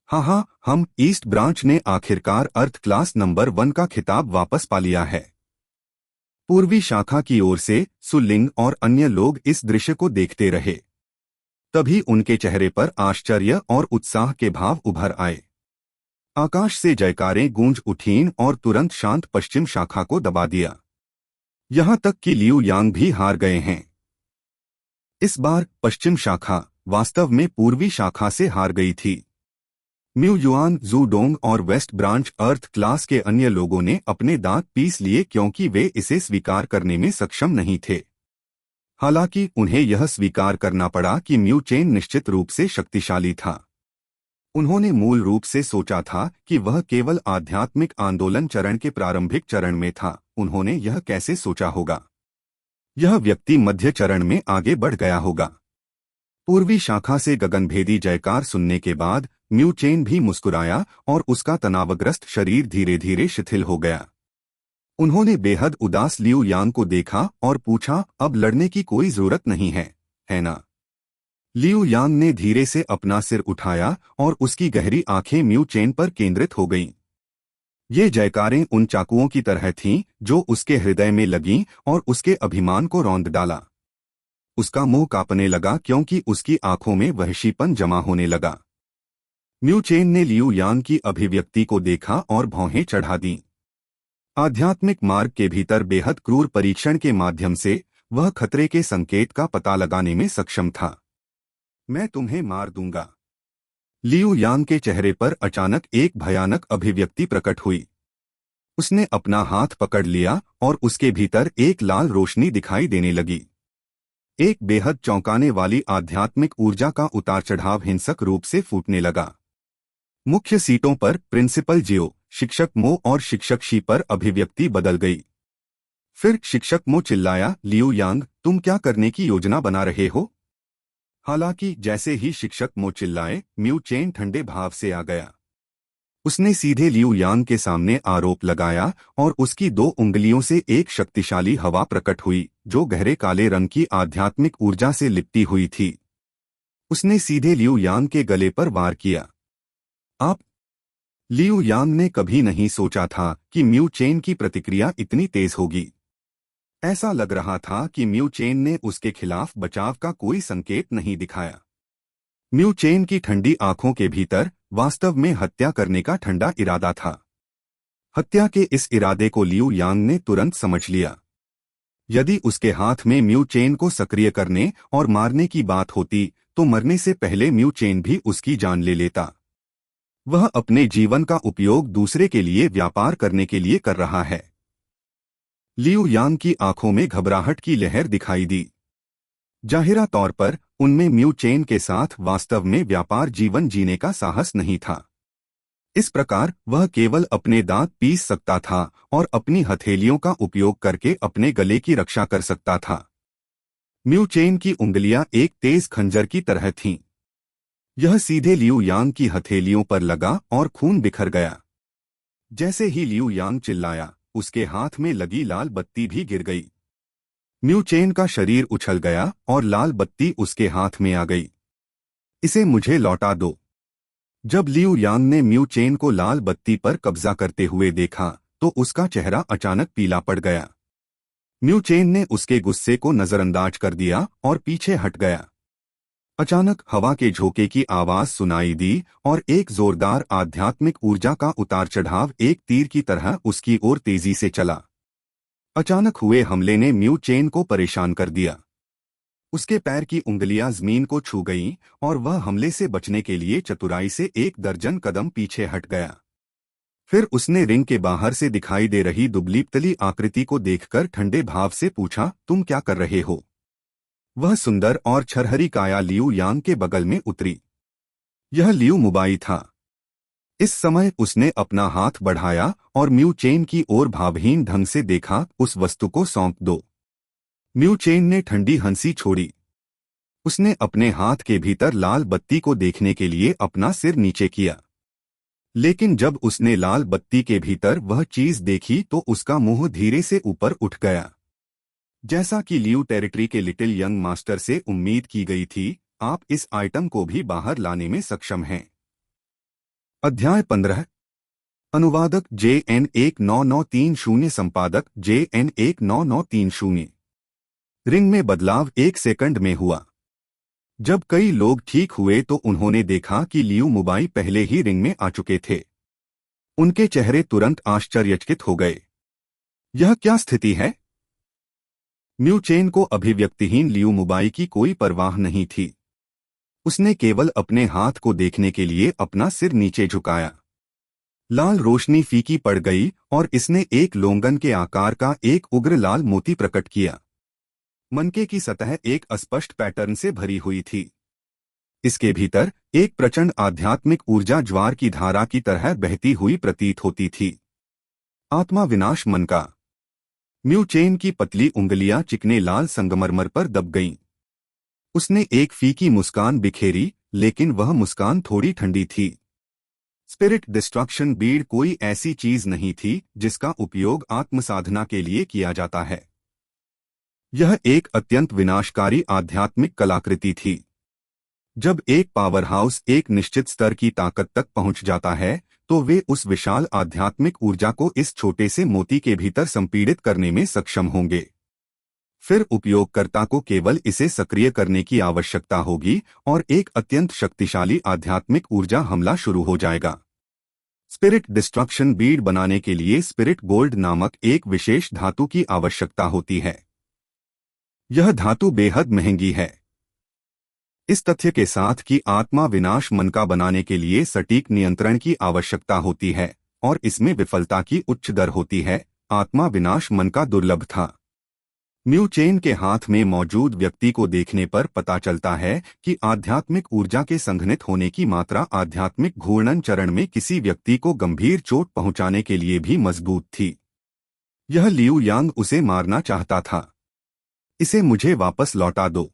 हाँ, हम ईस्ट ब्रांच ने आखिरकार अर्थ क्लास नंबर 1 का खिताब वापस पा लिया है। पूर्वी शाखा की ओर से सुलिंग और अन्य लोग इस दृश्य को देखते रहे। तभी उनके चेहरे पर आश्चर्य और उत्साह के भाव उभर आए। आकाश से जयकारें गूंज उठीं और तुरंत शांत पश्चिम शाखा को दबा दिया। यहां तक कि लियू यांग भी हार गए हैं। इस बार पश्चिम शाखा वास्तव में पूर्वी शाखा से हार गई थी। म्यू युआन, जू डोंग और वेस्ट ब्रांच अर्थ क्लास के अन्य लोगों ने अपने दांत पीस लिए क्योंकि वे इसे स्वीकार करने में सक्षम नहीं थे। हालांकि उन्हें यह स्वीकार करना पड़ा कि म्यू चेन निश्चित रूप से शक्तिशाली था। उन्होंने मूल रूप से सोचा था कि वह केवल आध्यात्मिक आंदोलन चरण के प्रारंभिक चरण में था। उन्होंने यह कैसे सोचा होगा? यह व्यक्ति मध्य चरण में आगे बढ़ गया होगा। पूर्वी शाखा से गगनभेदी जयकार सुनने के बाद म्यू चेन भी मुस्कुराया और उसका तनावग्रस्त शरीर धीरे धीरे शिथिल हो गया। उन्होंने बेहद उदास लियू यांग को देखा और पूछा, अब लड़ने की कोई जरूरत नहीं है ना? लियू यांग ने धीरे से अपना सिर उठाया और उसकी गहरी आंखें म्यू चेन पर केंद्रित हो गईं। ये जयकारें उन चाकुओं की तरह थीं जो उसके हृदय में लगीं और उसके अभिमान को रौंद डाला। उसका मुंह कांपने लगा क्योंकि उसकी आंखों में वहशीपन जमा होने लगा। म्यू चेन ने लियू यांग की अभिव्यक्ति को देखा और भौहें चढ़ा दीं। आध्यात्मिक मार्ग के भीतर बेहद क्रूर परीक्षण के माध्यम से वह खतरे के संकेत का पता लगाने में सक्षम था। मैं तुम्हें मार दूंगा। लियू यांग के चेहरे पर अचानक एक भयानक अभिव्यक्ति प्रकट हुई। उसने अपना हाथ पकड़ लिया और उसके भीतर एक लाल रोशनी दिखाई देने लगी। एक बेहद चौंकाने वाली आध्यात्मिक ऊर्जा का उतार चढ़ाव हिंसक रूप से फूटने लगा। मुख्य सीटों पर प्रिंसिपल जियो, शिक्षक मो और शिक्षक शी पर अभिव्यक्ति बदल गई। फिर शिक्षक मो चिल्लाया, लियू यांग, तुम क्या करने की योजना बना रहे हो? हालांकि जैसे ही शिक्षक मो चिल्लाए, म्यू चेन ठंडे भाव से आ गया। उसने सीधे लियू यांग के सामने आरोप लगाया और उसकी 2 उंगलियों से एक शक्तिशाली हवा प्रकट हुई जो गहरे काले रंग की आध्यात्मिक ऊर्जा से लिपटी हुई थी। उसने सीधे लियू यांग के गले पर वार किया। आप? लियू यांग ने कभी नहीं सोचा था कि म्यू चेन की प्रतिक्रिया इतनी तेज होगी। ऐसा लग रहा था कि म्यू चेन ने उसके खिलाफ बचाव का कोई संकेत नहीं दिखाया। म्यू चेन की ठंडी आंखों के भीतर वास्तव में हत्या करने का ठंडा इरादा था। हत्या के इस इरादे को लियू यांग ने तुरंत समझ लिया। यदि उसके हाथ में म्यू चेन को सक्रिय करने और मारने की बात होती तो मरने से पहले म्यू चेन भी उसकी जान ले लेता। वह अपने जीवन का उपयोग दूसरे के लिए व्यापार करने के लिए कर रहा है। लियू यांग की आंखों में घबराहट की लहर दिखाई दी। जाहिरा तौर पर उनमें म्यू चेन के साथ वास्तव में व्यापार जीवन जीने का साहस नहीं था। इस प्रकार वह केवल अपने दांत पीस सकता था और अपनी हथेलियों का उपयोग करके अपने गले की रक्षा कर सकता था। म्यू चेन की उंगलियां एक तेज खंजर की तरह थीं। यह सीधे लियू यांग की हथेलियों पर लगा और खून बिखर गया। जैसे ही लियू यांग चिल्लाया, उसके हाथ में लगी लाल बत्ती भी गिर गई। म्यू चेन का शरीर उछल गया और लाल बत्ती उसके हाथ में आ गई। इसे मुझे लौटा दो। जब लियू यांग ने म्यू चेन को लाल बत्ती पर कब्जा करते हुए देखा तो उसका चेहरा अचानक पीला पड़ गया। म्यू चेन ने उसके गुस्से को नजरअंदाज कर दिया और पीछे हट गया। अचानक हवा के झोंके की आवाज सुनाई दी और एक जोरदार आध्यात्मिक ऊर्जा का उतार चढ़ाव एक तीर की तरह उसकी ओर तेजी से चला। अचानक हुए हमले ने म्यू चेन को परेशान कर दिया। उसके पैर की उंगलियां जमीन को छू गईं और वह हमले से बचने के लिए चतुराई से 1 दर्जन कदम पीछे हट गया। फिर उसने रिंग के बाहर से दिखाई दे रही दुबली पतली आकृति को देखकर ठंडे भाव से पूछा, तुम क्या कर रहे हो? वह सुंदर और छरहरी काया लियू यांग के बगल में उतरी। यह लियू मुबाई था। इस समय उसने अपना हाथ बढ़ाया और म्यू चेन की ओर भावहीन ढंग से देखा, उस वस्तु को सौंप दो। म्यू चेन ने ठंडी हंसी छोड़ी। उसने अपने हाथ के भीतर लाल बत्ती को देखने के लिए अपना सिर नीचे किया। लेकिन जब उसने लाल बत्ती के भीतर वह चीज देखी तो उसका मुंह धीरे से ऊपर उठ गया। जैसा कि लियू टेरिटरी के लिटिल यंग मास्टर से उम्मीद की गई थी, आप इस आइटम को भी बाहर लाने में सक्षम हैं। अध्याय 15। अनुवादक JN 19930, संपादक JN 19930। रिंग में बदलाव 1 सेकंड में हुआ। जब कई लोग ठीक हुए तो उन्होंने देखा कि लियू मुबाई पहले ही रिंग में आ चुके थे। उनके चेहरे तुरंत आश्चर्यचकित हो गए। यह क्या स्थिति है? म्यू चेन को अभिव्यक्तिहीन लियू मुबाई की कोई परवाह नहीं थी। उसने केवल अपने हाथ को देखने के लिए अपना सिर नीचे झुकाया। लाल रोशनी फीकी पड़ गई और इसने एक लोंगन के आकार का एक उग्र लाल मोती प्रकट किया। मनके की सतह एक अस्पष्ट पैटर्न से भरी हुई थी। इसके भीतर एक प्रचंड आध्यात्मिक ऊर्जा ज्वार की धारा की तरह बहती हुई प्रतीत होती थी। आत्मा विनाश मन का। म्यू चेन की पतली उंगलियां चिकने लाल संगमरमर पर दब गईं। उसने एक फीकी मुस्कान बिखेरी, लेकिन वह मुस्कान थोड़ी ठंडी थी। स्पिरिट डिस्ट्रक्शन बीड कोई ऐसी चीज नहीं थी जिसका उपयोग आत्मसाधना के लिए किया जाता है। यह एक अत्यंत विनाशकारी आध्यात्मिक कलाकृति थी। जब एक पावर हाउस एक निश्चित स्तर की ताकत तक पहुंच जाता है तो वे उस विशाल आध्यात्मिक ऊर्जा को इस छोटे से मोती के भीतर संपीड़ित करने में सक्षम होंगे। फिर उपयोगकर्ता को केवल इसे सक्रिय करने की आवश्यकता होगी और एक अत्यंत शक्तिशाली आध्यात्मिक ऊर्जा हमला शुरू हो जाएगा। स्पिरिट डिस्ट्रक्शन बीड बनाने के लिए स्पिरिट गोल्ड नामक एक विशेष धातु की आवश्यकता होती है। यह धातु बेहद महंगी है। इस तथ्य के साथ कि आत्मा विनाश मन का बनाने के लिए सटीक नियंत्रण की आवश्यकता होती है और इसमें विफलता की उच्च दर होती है, आत्मा विनाश मन का दुर्लभ था। म्यू चेन के हाथ में मौजूद व्यक्ति को देखने पर पता चलता है कि आध्यात्मिक ऊर्जा के संघनित होने की मात्रा आध्यात्मिक घूर्णन चरण में किसी व्यक्ति को गंभीर चोट पहुंचाने के लिए भी मजबूत थी। यह लियू यांग उसे मारना चाहता था। इसे मुझे वापस लौटा दो।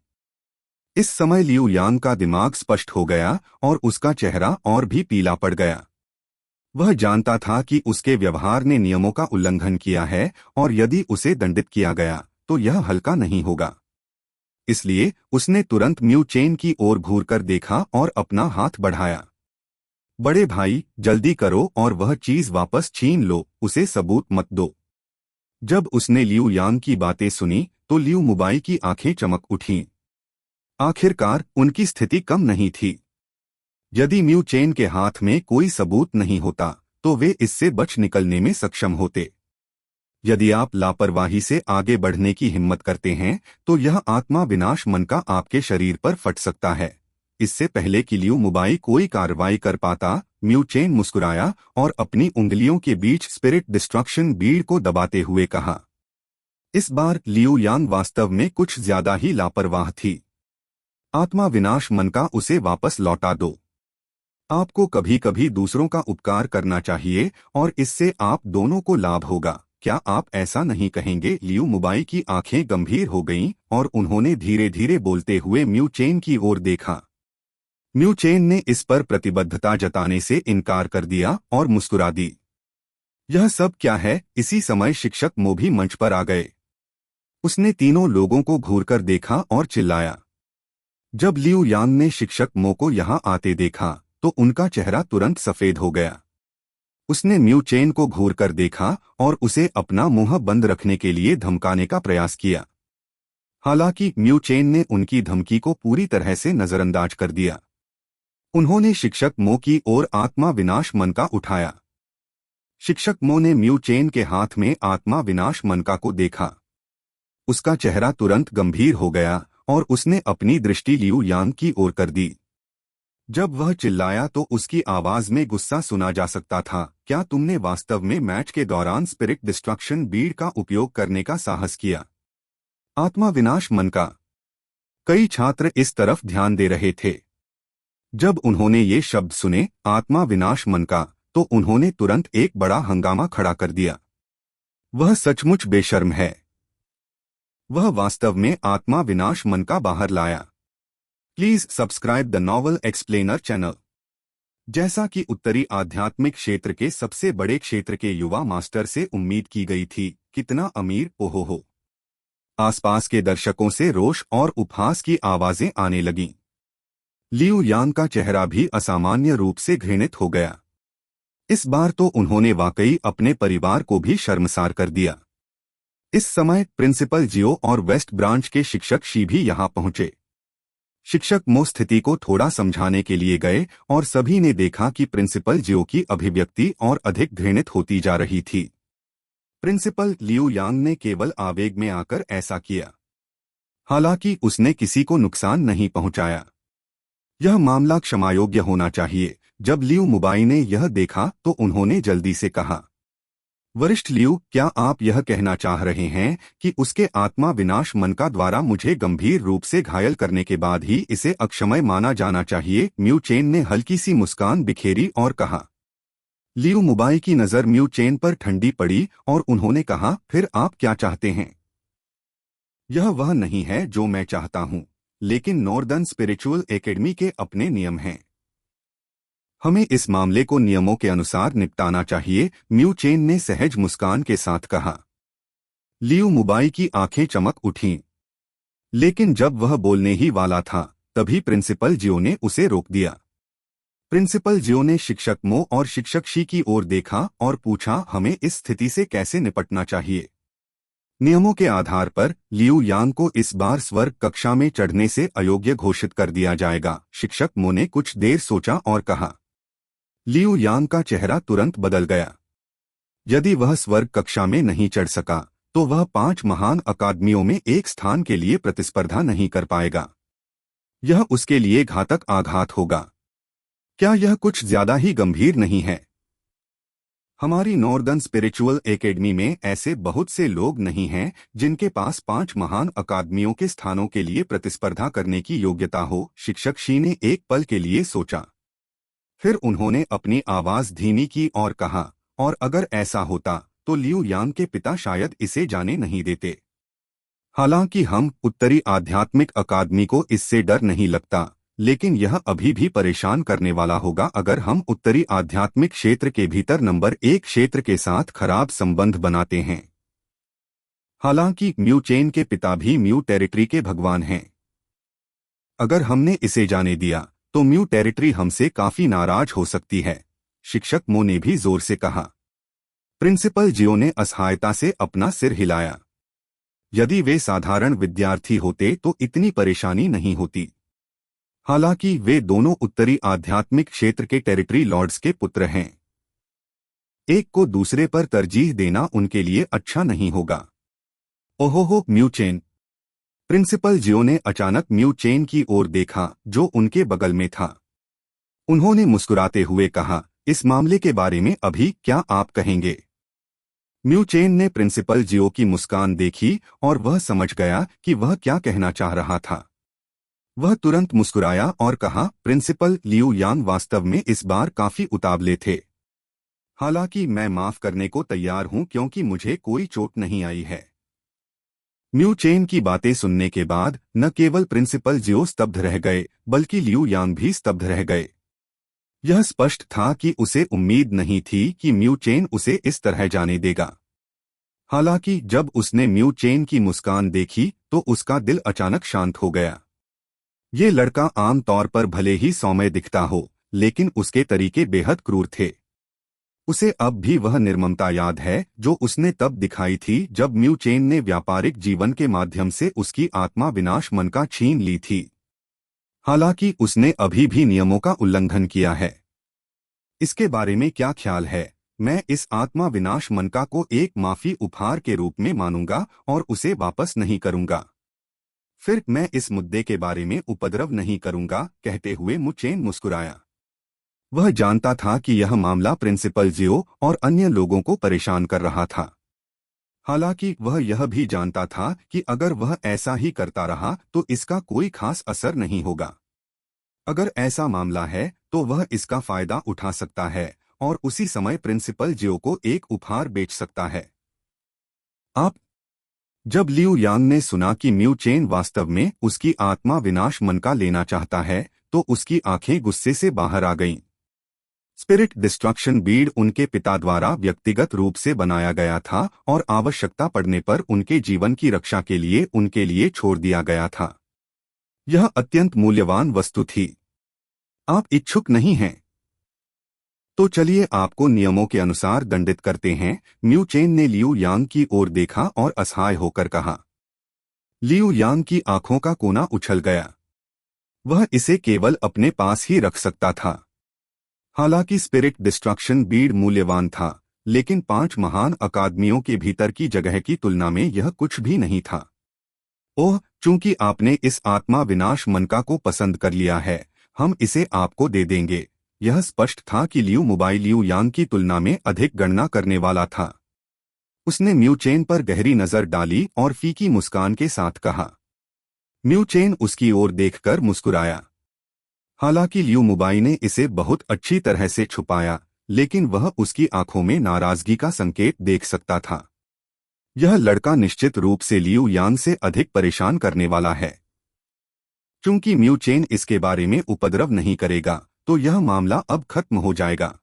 इस समय लियू यांग का दिमाग स्पष्ट हो गया और उसका चेहरा और भी पीला पड़ गया। वह जानता था कि उसके व्यवहार ने नियमों का उल्लंघन किया है और यदि उसे दंडित किया गया तो यह हल्का नहीं होगा। इसलिए उसने तुरंत म्यू चेन की ओर घूरकर देखा और अपना हाथ बढ़ाया। बड़े भाई, जल्दी करो और वह चीज वापस छीन लो, उसे सबूत मत दो। जब उसने लियू यांग की बातें सुनी तो लियू मुबाई की आंखें चमक उठीं। आखिरकार उनकी स्थिति कम नहीं थी। यदि म्यू चेन के हाथ में कोई सबूत नहीं होता तो वे इससे बच निकलने में सक्षम होते। यदि आप लापरवाही से आगे बढ़ने की हिम्मत करते हैं तो यह आत्मा विनाश मन का आपके शरीर पर फट सकता है। इससे पहले कि लियू मुबाई कोई कार्रवाई कर पाता, म्यू चेन मुस्कुराया और अपनी उंगलियों के बीच स्पिरिट डिस्ट्रक्शन बीड को दबाते हुए कहा। इस बार लियू यांग वास्तव में कुछ ज्यादा ही लापरवाह थी। आत्मा विनाश मन का उसे वापस लौटा दो। आपको कभी कभी दूसरों का उपकार करना चाहिए और इससे आप दोनों को लाभ होगा। क्या आप ऐसा नहीं कहेंगे? लियू मुबाई की आंखें गंभीर हो गईं और उन्होंने धीरे धीरे बोलते हुए म्यू चेन की ओर देखा। म्यू चेन ने इस पर प्रतिबद्धता जताने से इनकार कर दिया और मुस्कुरा दी। यह सब क्या है? इसी समय शिक्षक मो भी मंच पर आ गए। उसने तीनों लोगों को घूरकर देखा और चिल्लाया। जब लियू यांग ने शिक्षक मो को यहां आते देखा तो उनका चेहरा तुरंत सफेद हो गया। उसने म्यू चेन को घूरकर देखा और उसे अपना मुंह बंद रखने के लिए धमकाने का प्रयास किया। हालांकि म्यू चेन ने उनकी धमकी को पूरी तरह से नजरअंदाज कर दिया। उन्होंने शिक्षक मो की ओर आत्मा विनाश मन का उठाया। शिक्षक मो ने म्यू चेन के हाथ में आत्मा विनाश मन का को देखा। उसका चेहरा तुरंत गंभीर हो गया और उसने अपनी दृष्टि लियू यांग की ओर कर दी। जब वह चिल्लाया तो उसकी आवाज में गुस्सा सुना जा सकता था। क्या तुमने वास्तव में मैच के दौरान स्पिरिट डिस्ट्रक्शन बीड का उपयोग करने का साहस किया? आत्मा विनाश मन का। कई छात्र इस तरफ ध्यान दे रहे थे। जब उन्होंने ये शब्द सुने, आत्मा विनाश मन का, तो उन्होंने तुरंत एक बड़ा हंगामा खड़ा कर दिया। वह सचमुच बेशर्म है। वह वास्तव में आत्मा विनाश मन का बाहर लाया। Please subscribe the novel explainer channel. जैसा कि उत्तरी आध्यात्मिक क्षेत्र के सबसे बड़े क्षेत्र के युवा मास्टर से उम्मीद की गई थी, कितना अमीर, ओहो। आसपास के दर्शकों से रोष और उपहास की आवाजें आने लगीं। लियू यांग का चेहरा भी असामान्य रूप से घृणित हो गया। इस बार तो उन्होंने वाकई अपने परिवार को भी शर्मसार कर दिया। इस समय प्रिंसिपल जियो और वेस्ट ब्रांच के शिक्षक शी भी यहां पहुंचे। शिक्षक मो स्थिति को थोड़ा समझाने के लिए गए और सभी ने देखा कि प्रिंसिपल जियो की अभिव्यक्ति और अधिक घृणित होती जा रही थी। प्रिंसिपल लियू यांग ने केवल आवेग में आकर ऐसा किया। हालांकि उसने किसी को नुकसान नहीं पहुंचाया। यह मामला क्षमायोग्य होना चाहिए। जब लियू मुबाई ने यह देखा तो उन्होंने जल्दी से कहा, वरिष्ठ लियू, क्या आप यह कहना चाह रहे हैं कि उसके आत्मा विनाश मन का द्वारा मुझे गंभीर रूप से घायल करने के बाद ही इसे अक्षमय माना जाना चाहिए? म्यू चेन ने हल्की सी मुस्कान बिखेरी और कहा। लियू मुबाई की नजर म्यू चेन पर ठंडी पड़ी और उन्होंने कहा, फिर आप क्या चाहते हैं? यह वह नहीं है जो मैं चाहता हूं, लेकिन नॉर्दर्न स्पिरिचुअल एकेडमी के अपने नियम हैं। हमें इस मामले को नियमों के अनुसार निपटाना चाहिए, म्यू चेन ने सहज मुस्कान के साथ कहा। लियू मुबाई की आंखें चमक उठीं, लेकिन जब वह बोलने ही वाला था तभी प्रिंसिपल जियो ने उसे रोक दिया। प्रिंसिपल जियो ने शिक्षक मो और शिक्षक शी की ओर देखा और पूछा, हमें इस स्थिति से कैसे निपटना चाहिए? नियमों के आधार पर लियू यांग को इस बार स्वर्ग कक्षा में चढ़ने से अयोग्य घोषित कर दिया जाएगा। शिक्षक मो ने कुछ देर सोचा और कहा। लियू यांग का चेहरा तुरंत बदल गया। यदि वह स्वर्ग कक्षा में नहीं चढ़ सका तो वह 5 महान अकादमियों में एक स्थान के लिए प्रतिस्पर्धा नहीं कर पाएगा। यह उसके लिए घातक आघात होगा। क्या यह कुछ ज्यादा ही गंभीर नहीं है? हमारी नॉर्दर्न स्पिरिचुअल एकेडमी में ऐसे बहुत से लोग नहीं हैं जिनके पास 5 महान अकादमियों के स्थानों के लिए प्रतिस्पर्धा करने की योग्यता हो। शिक्षक शी ने एक पल के लिए सोचा, फिर उन्होंने अपनी आवाज धीमी की और कहा, और अगर ऐसा होता तो लियू यांग के पिता शायद इसे जाने नहीं देते। हालांकि हम उत्तरी आध्यात्मिक अकादमी को इससे डर नहीं लगता, लेकिन यह अभी भी परेशान करने वाला होगा अगर हम उत्तरी आध्यात्मिक क्षेत्र के भीतर नंबर 1 क्षेत्र के साथ खराब संबंध बनाते हैं। हालांकि म्यू चेन के पिता भी म्यू टेरिटरी के भगवान हैं। अगर हमने इसे जाने दिया तो म्यू टेरिटरी हमसे काफी नाराज हो सकती है। शिक्षक मो ने भी जोर से कहा। प्रिंसिपल जियो ने असहायता से अपना सिर हिलाया। यदि वे साधारण विद्यार्थी होते तो इतनी परेशानी नहीं होती। हालांकि वे दोनों उत्तरी आध्यात्मिक क्षेत्र के टेरिटरी लॉर्ड्स के पुत्र हैं। एक को दूसरे पर तरजीह देना उनके लिए अच्छा नहीं होगा। ओहो म्यू चेन। प्रिंसिपल जियो ने अचानक म्यू चेन की ओर देखा जो उनके बगल में था। उन्होंने मुस्कुराते हुए कहा, इस मामले के बारे में अभी क्या आप कहेंगे? म्यू चेन ने प्रिंसिपल जियो की मुस्कान देखी और वह समझ गया कि वह क्या कहना चाह रहा था। वह तुरंत मुस्कुराया और कहा, प्रिंसिपल लियू यांग वास्तव में इस बार काफी उतावले थे। हालांकि मैं माफ करने को तैयार हूं क्योंकि मुझे कोई चोट नहीं आई है। म्यू चेन की बातें सुनने के बाद न केवल प्रिंसिपल जियो स्तब्ध रह गए बल्कि लियू यांग भी स्तब्ध रह गए। यह स्पष्ट था कि उसे उम्मीद नहीं थी कि म्यू चेन उसे इस तरह जाने देगा। हालांकि जब उसने म्यू चेन की मुस्कान देखी तो उसका दिल अचानक शांत हो गया। ये लड़का आम तौर पर भले ही सौम्य दिखता हो, लेकिन उसके तरीके बेहद क्रूर थे। उसे अब भी वह निर्ममता याद है जो उसने तब दिखाई थी जब म्यू चेन ने व्यापारिक जीवन के माध्यम से उसकी आत्मा विनाश मन का छीन ली थी। हालांकि उसने अभी भी नियमों का उल्लंघन किया है। इसके बारे में क्या ख्याल है? मैं इस आत्मा विनाश मनका को एक माफी उपहार के रूप में मानूंगा और उसे वापस नहीं करूंगा। फिर मैं इस मुद्दे के बारे में उपद्रव नहीं करूंगा, कहते हुए म्यू चेन मुस्कुराया। वह जानता था कि यह मामला प्रिंसिपल जियो और अन्य लोगों को परेशान कर रहा था। हालांकि वह यह भी जानता था कि अगर वह ऐसा ही करता रहा तो इसका कोई खास असर नहीं होगा। अगर ऐसा मामला है तो वह इसका फायदा उठा सकता है और उसी समय प्रिंसिपल जियो को एक उपहार बेच सकता है। आप जब लियू यांग ने सुना कि म्यू चेन वास्तव में उसकी आत्मा विनाश मन का लेना चाहता है तो उसकी आंखें गुस्से से बाहर आ गईं। स्पिरिट डिस्ट्रक्शन बीड उनके पिता द्वारा व्यक्तिगत रूप से बनाया गया था और आवश्यकता पड़ने पर उनके जीवन की रक्षा के लिए उनके लिए छोड़ दिया गया था। यह अत्यंत मूल्यवान वस्तु थी। आप इच्छुक नहीं हैं? तो चलिए आपको नियमों के अनुसार दंडित करते हैं। म्यू चेन ने लियू यांग की ओर देखा और असहाय होकर कहा। लियू यांग की आंखों का कोना उछल गया। वह इसे केवल अपने पास ही रख सकता था। हालांकि स्पिरिट डिस्ट्रक्शन बीड मूल्यवान था, लेकिन 5 महान अकादमियों के भीतर की जगह की तुलना में यह कुछ भी नहीं था। ओह, चूंकि आपने इस आत्मा विनाश मनका को पसंद कर लिया है, हम इसे आपको दे देंगे। यह स्पष्ट था कि लियू मुबाई लियू यांग की तुलना में अधिक गणना करने वाला था। उसने म्यू चेन पर गहरी नजर डाली और फीकी मुस्कान के साथ कहा। म्यू चेन उसकी ओर देखकर मुस्कुराया। हालांकि लियू मुबाई ने इसे बहुत अच्छी तरह से छुपाया, लेकिन वह उसकी आंखों में नाराजगी का संकेत देख सकता था। यह लड़का निश्चित रूप से लियू यांग से अधिक परेशान करने वाला है। क्योंकि म्यू चेन इसके बारे में उपद्रव नहीं करेगा, तो यह मामला अब खत्म हो जाएगा।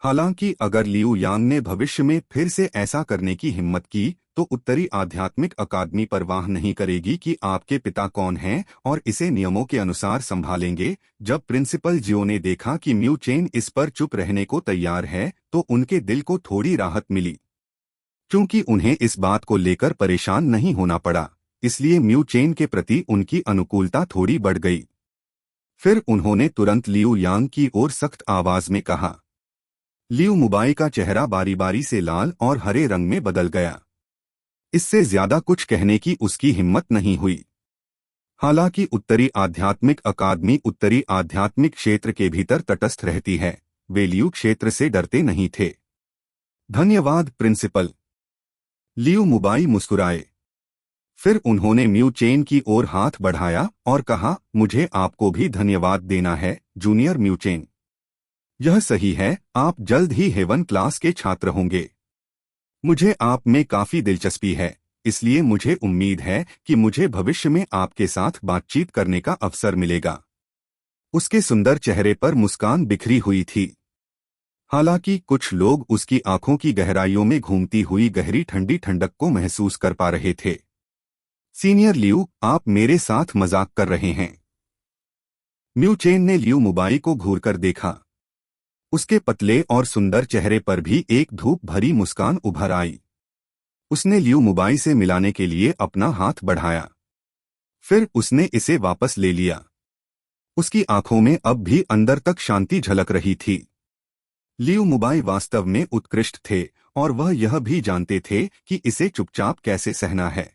हालांकि अगर लियू यांग ने भविष्य में फिर से ऐसा करने की हिम्मत की, तो उत्तरी आध्यात्मिक अकादमी परवाह नहीं करेगी कि आपके पिता कौन हैं और इसे नियमों के अनुसार संभालेंगे। जब प्रिंसिपल जियो ने देखा कि म्यू चेन इस पर चुप रहने को तैयार है, तो उनके दिल को थोड़ी राहत मिली। क्योंकि उन्हें इस बात को लेकर परेशान नहीं होना पड़ा, इसलिए म्यू चेन के प्रति उनकी अनुकूलता थोड़ी बढ़ गई। फिर उन्होंने तुरंत लियू यांग की ओर सख्त आवाज में कहा। लियू मुबाई का चेहरा बारी बारी से लाल और हरे रंग में बदल गया। इससे ज्यादा कुछ कहने की उसकी हिम्मत नहीं हुई। हालांकि उत्तरी आध्यात्मिक अकादमी उत्तरी आध्यात्मिक क्षेत्र के भीतर तटस्थ रहती है, वे लियू क्षेत्र से डरते नहीं थे। धन्यवाद प्रिंसिपल। लियू मुबाई मुस्कुराए। फिर उन्होंने म्यू चेन की ओर हाथ बढ़ाया और कहा, मुझे आपको भी धन्यवाद देना है जूनियर म्यू चेन। यह सही है, आप जल्द ही हेवन क्लास के छात्र होंगे। मुझे आप में काफी दिलचस्पी है, इसलिए मुझे उम्मीद है कि मुझे भविष्य में आपके साथ बातचीत करने का अवसर मिलेगा। उसके सुंदर चेहरे पर मुस्कान बिखरी हुई थी। हालांकि कुछ लोग उसकी आंखों की गहराइयों में घूमती हुई गहरी ठंडी ठंडक को महसूस कर पा रहे थे। सीनियर लियू, आप मेरे साथ मजाक कर रहे हैं? म्यू चेन ने लियू मुबाई को घूरकर देखा। उसके पतले और सुंदर चेहरे पर भी एक धूप भरी मुस्कान उभर आई। उसने लियू मुबाई से मिलाने के लिए अपना हाथ बढ़ाया। फिर उसने इसे वापस ले लिया। उसकी आंखों में अब भी अंदर तक शांति झलक रही थी। लियू मुबाई वास्तव में उत्कृष्ट थे और वह यह भी जानते थे कि इसे चुपचाप कैसे सहना है।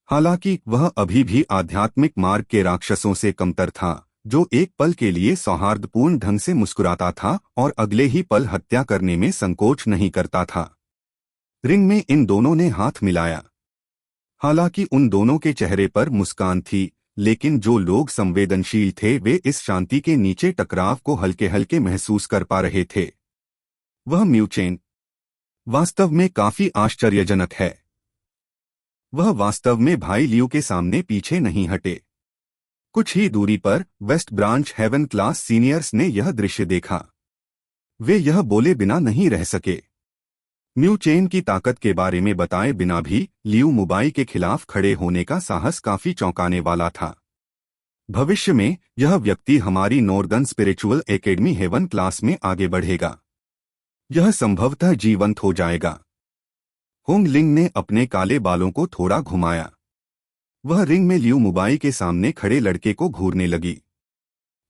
हालांकि वह अभी भी आध्यात्मिक मार्ग के राक्षसों से कमतर था, जो एक पल के लिए सौहार्दपूर्ण ढंग से मुस्कुराता था और अगले ही पल हत्या करने में संकोच नहीं करता था। रिंग में इन दोनों ने हाथ मिलाया। हालांकि उन दोनों के चेहरे पर मुस्कान थी, लेकिन जो लोग संवेदनशील थे वे इस शांति के नीचे टकराव को हल्के हल्के महसूस कर पा रहे थे। वह म्यू चेन वास्तव में काफी आश्चर्यजनक है। वह वास्तव में भाई लियू के सामने पीछे नहीं हटे। कुछ ही दूरी पर west branch heaven class seniors ने यह दृश्य देखा। वे यह बोले बिना नहीं रह सके। म्यू चेन की ताकत के बारे में बताए बिना भी लियू मुबाई के खिलाफ खड़े होने का साहस काफी चौंकाने वाला था। भविष्य में यह व्यक्ति हमारी northern spiritual academy heaven class में आगे बढ़ेगा। यह संभवतः जीवंत हो जाएगा। होंग लिंग ने अपने काले बालों को थोड़ा घुमाया। वह रिंग में लियू मुबाई के सामने खड़े लड़के को घूरने लगी।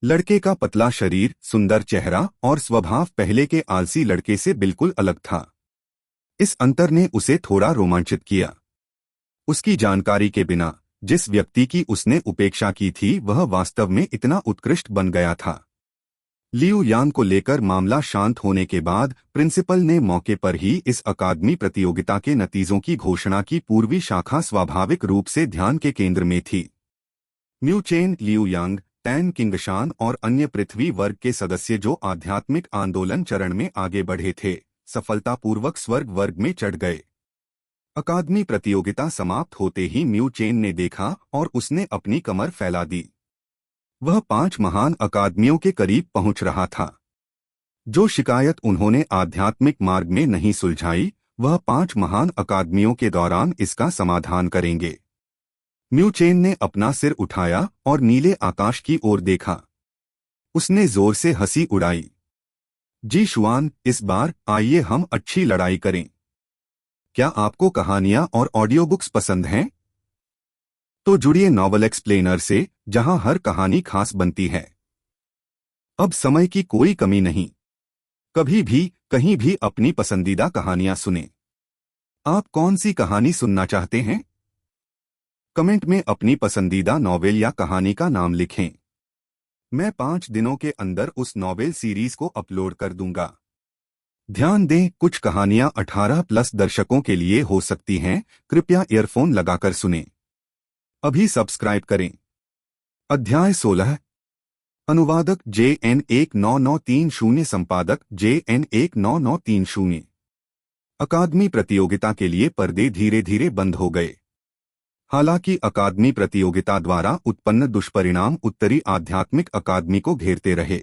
लड़के का पतला शरीर, सुंदर चेहरा और स्वभाव पहले के आलसी लड़के से बिल्कुल अलग था। इस अंतर ने उसे थोड़ा रोमांचित किया। उसकी जानकारी के बिना जिस व्यक्ति की उसने उपेक्षा की थी वह वास्तव में इतना उत्कृष्ट बन गया था। लियू यांग को लेकर मामला शांत होने के बाद प्रिंसिपल ने मौके पर ही इस अकादमी प्रतियोगिता के नतीजों की घोषणा की। पूर्वी शाखा स्वाभाविक रूप से ध्यान के केंद्र में थी। म्यू चेन, लियू यांग, टैन किंगशान और अन्य पृथ्वी वर्ग के सदस्य जो आध्यात्मिक आंदोलन चरण में आगे बढ़े थे, सफलतापूर्वक स्वर्ग वर्ग में चढ़ गए। अकादमी प्रतियोगिता समाप्त होते ही म्यू चेन ने देखा और उसने अपनी कमर फैला दी। वह 5 महान अकादमियों के करीब पहुंच रहा था। जो शिकायत उन्होंने आध्यात्मिक मार्ग में नहीं सुलझाई, वह 5 महान अकादमियों के दौरान इसका समाधान करेंगे। म्यू चेन ने अपना सिर उठाया और नीले आकाश की ओर देखा। उसने जोर से हंसी उड़ाई। जी शुआन, इस बार आइए हम अच्छी लड़ाई करें। क्या आपको कहानियां और ऑडियो बुक्स पसंद हैं? तो जुड़िए नॉवल एक्सप्लेनर से, जहां हर कहानी खास बनती है। अब समय की कोई कमी नहीं। कभी भी कहीं भी अपनी पसंदीदा कहानियां सुनें। आप कौन सी कहानी सुनना चाहते हैं? कमेंट में अपनी पसंदीदा नॉवेल या कहानी का नाम लिखें। मैं 5 दिनों के अंदर उस नॉवेल सीरीज को अपलोड कर दूंगा। ध्यान दें, कुछ कहानियां 18+ दर्शकों के लिए हो सकती हैं। कृपया ईयरफोन लगाकर सुनें। अभी सब्सक्राइब करें। अध्याय 16। अनुवादक JN1930, संपादक JN1930। अकादमी प्रतियोगिता के लिए पर्दे धीरे धीरे बंद हो गए। हालांकि अकादमी प्रतियोगिता द्वारा उत्पन्न दुष्परिणाम उत्तरी आध्यात्मिक अकादमी को घेरते रहे।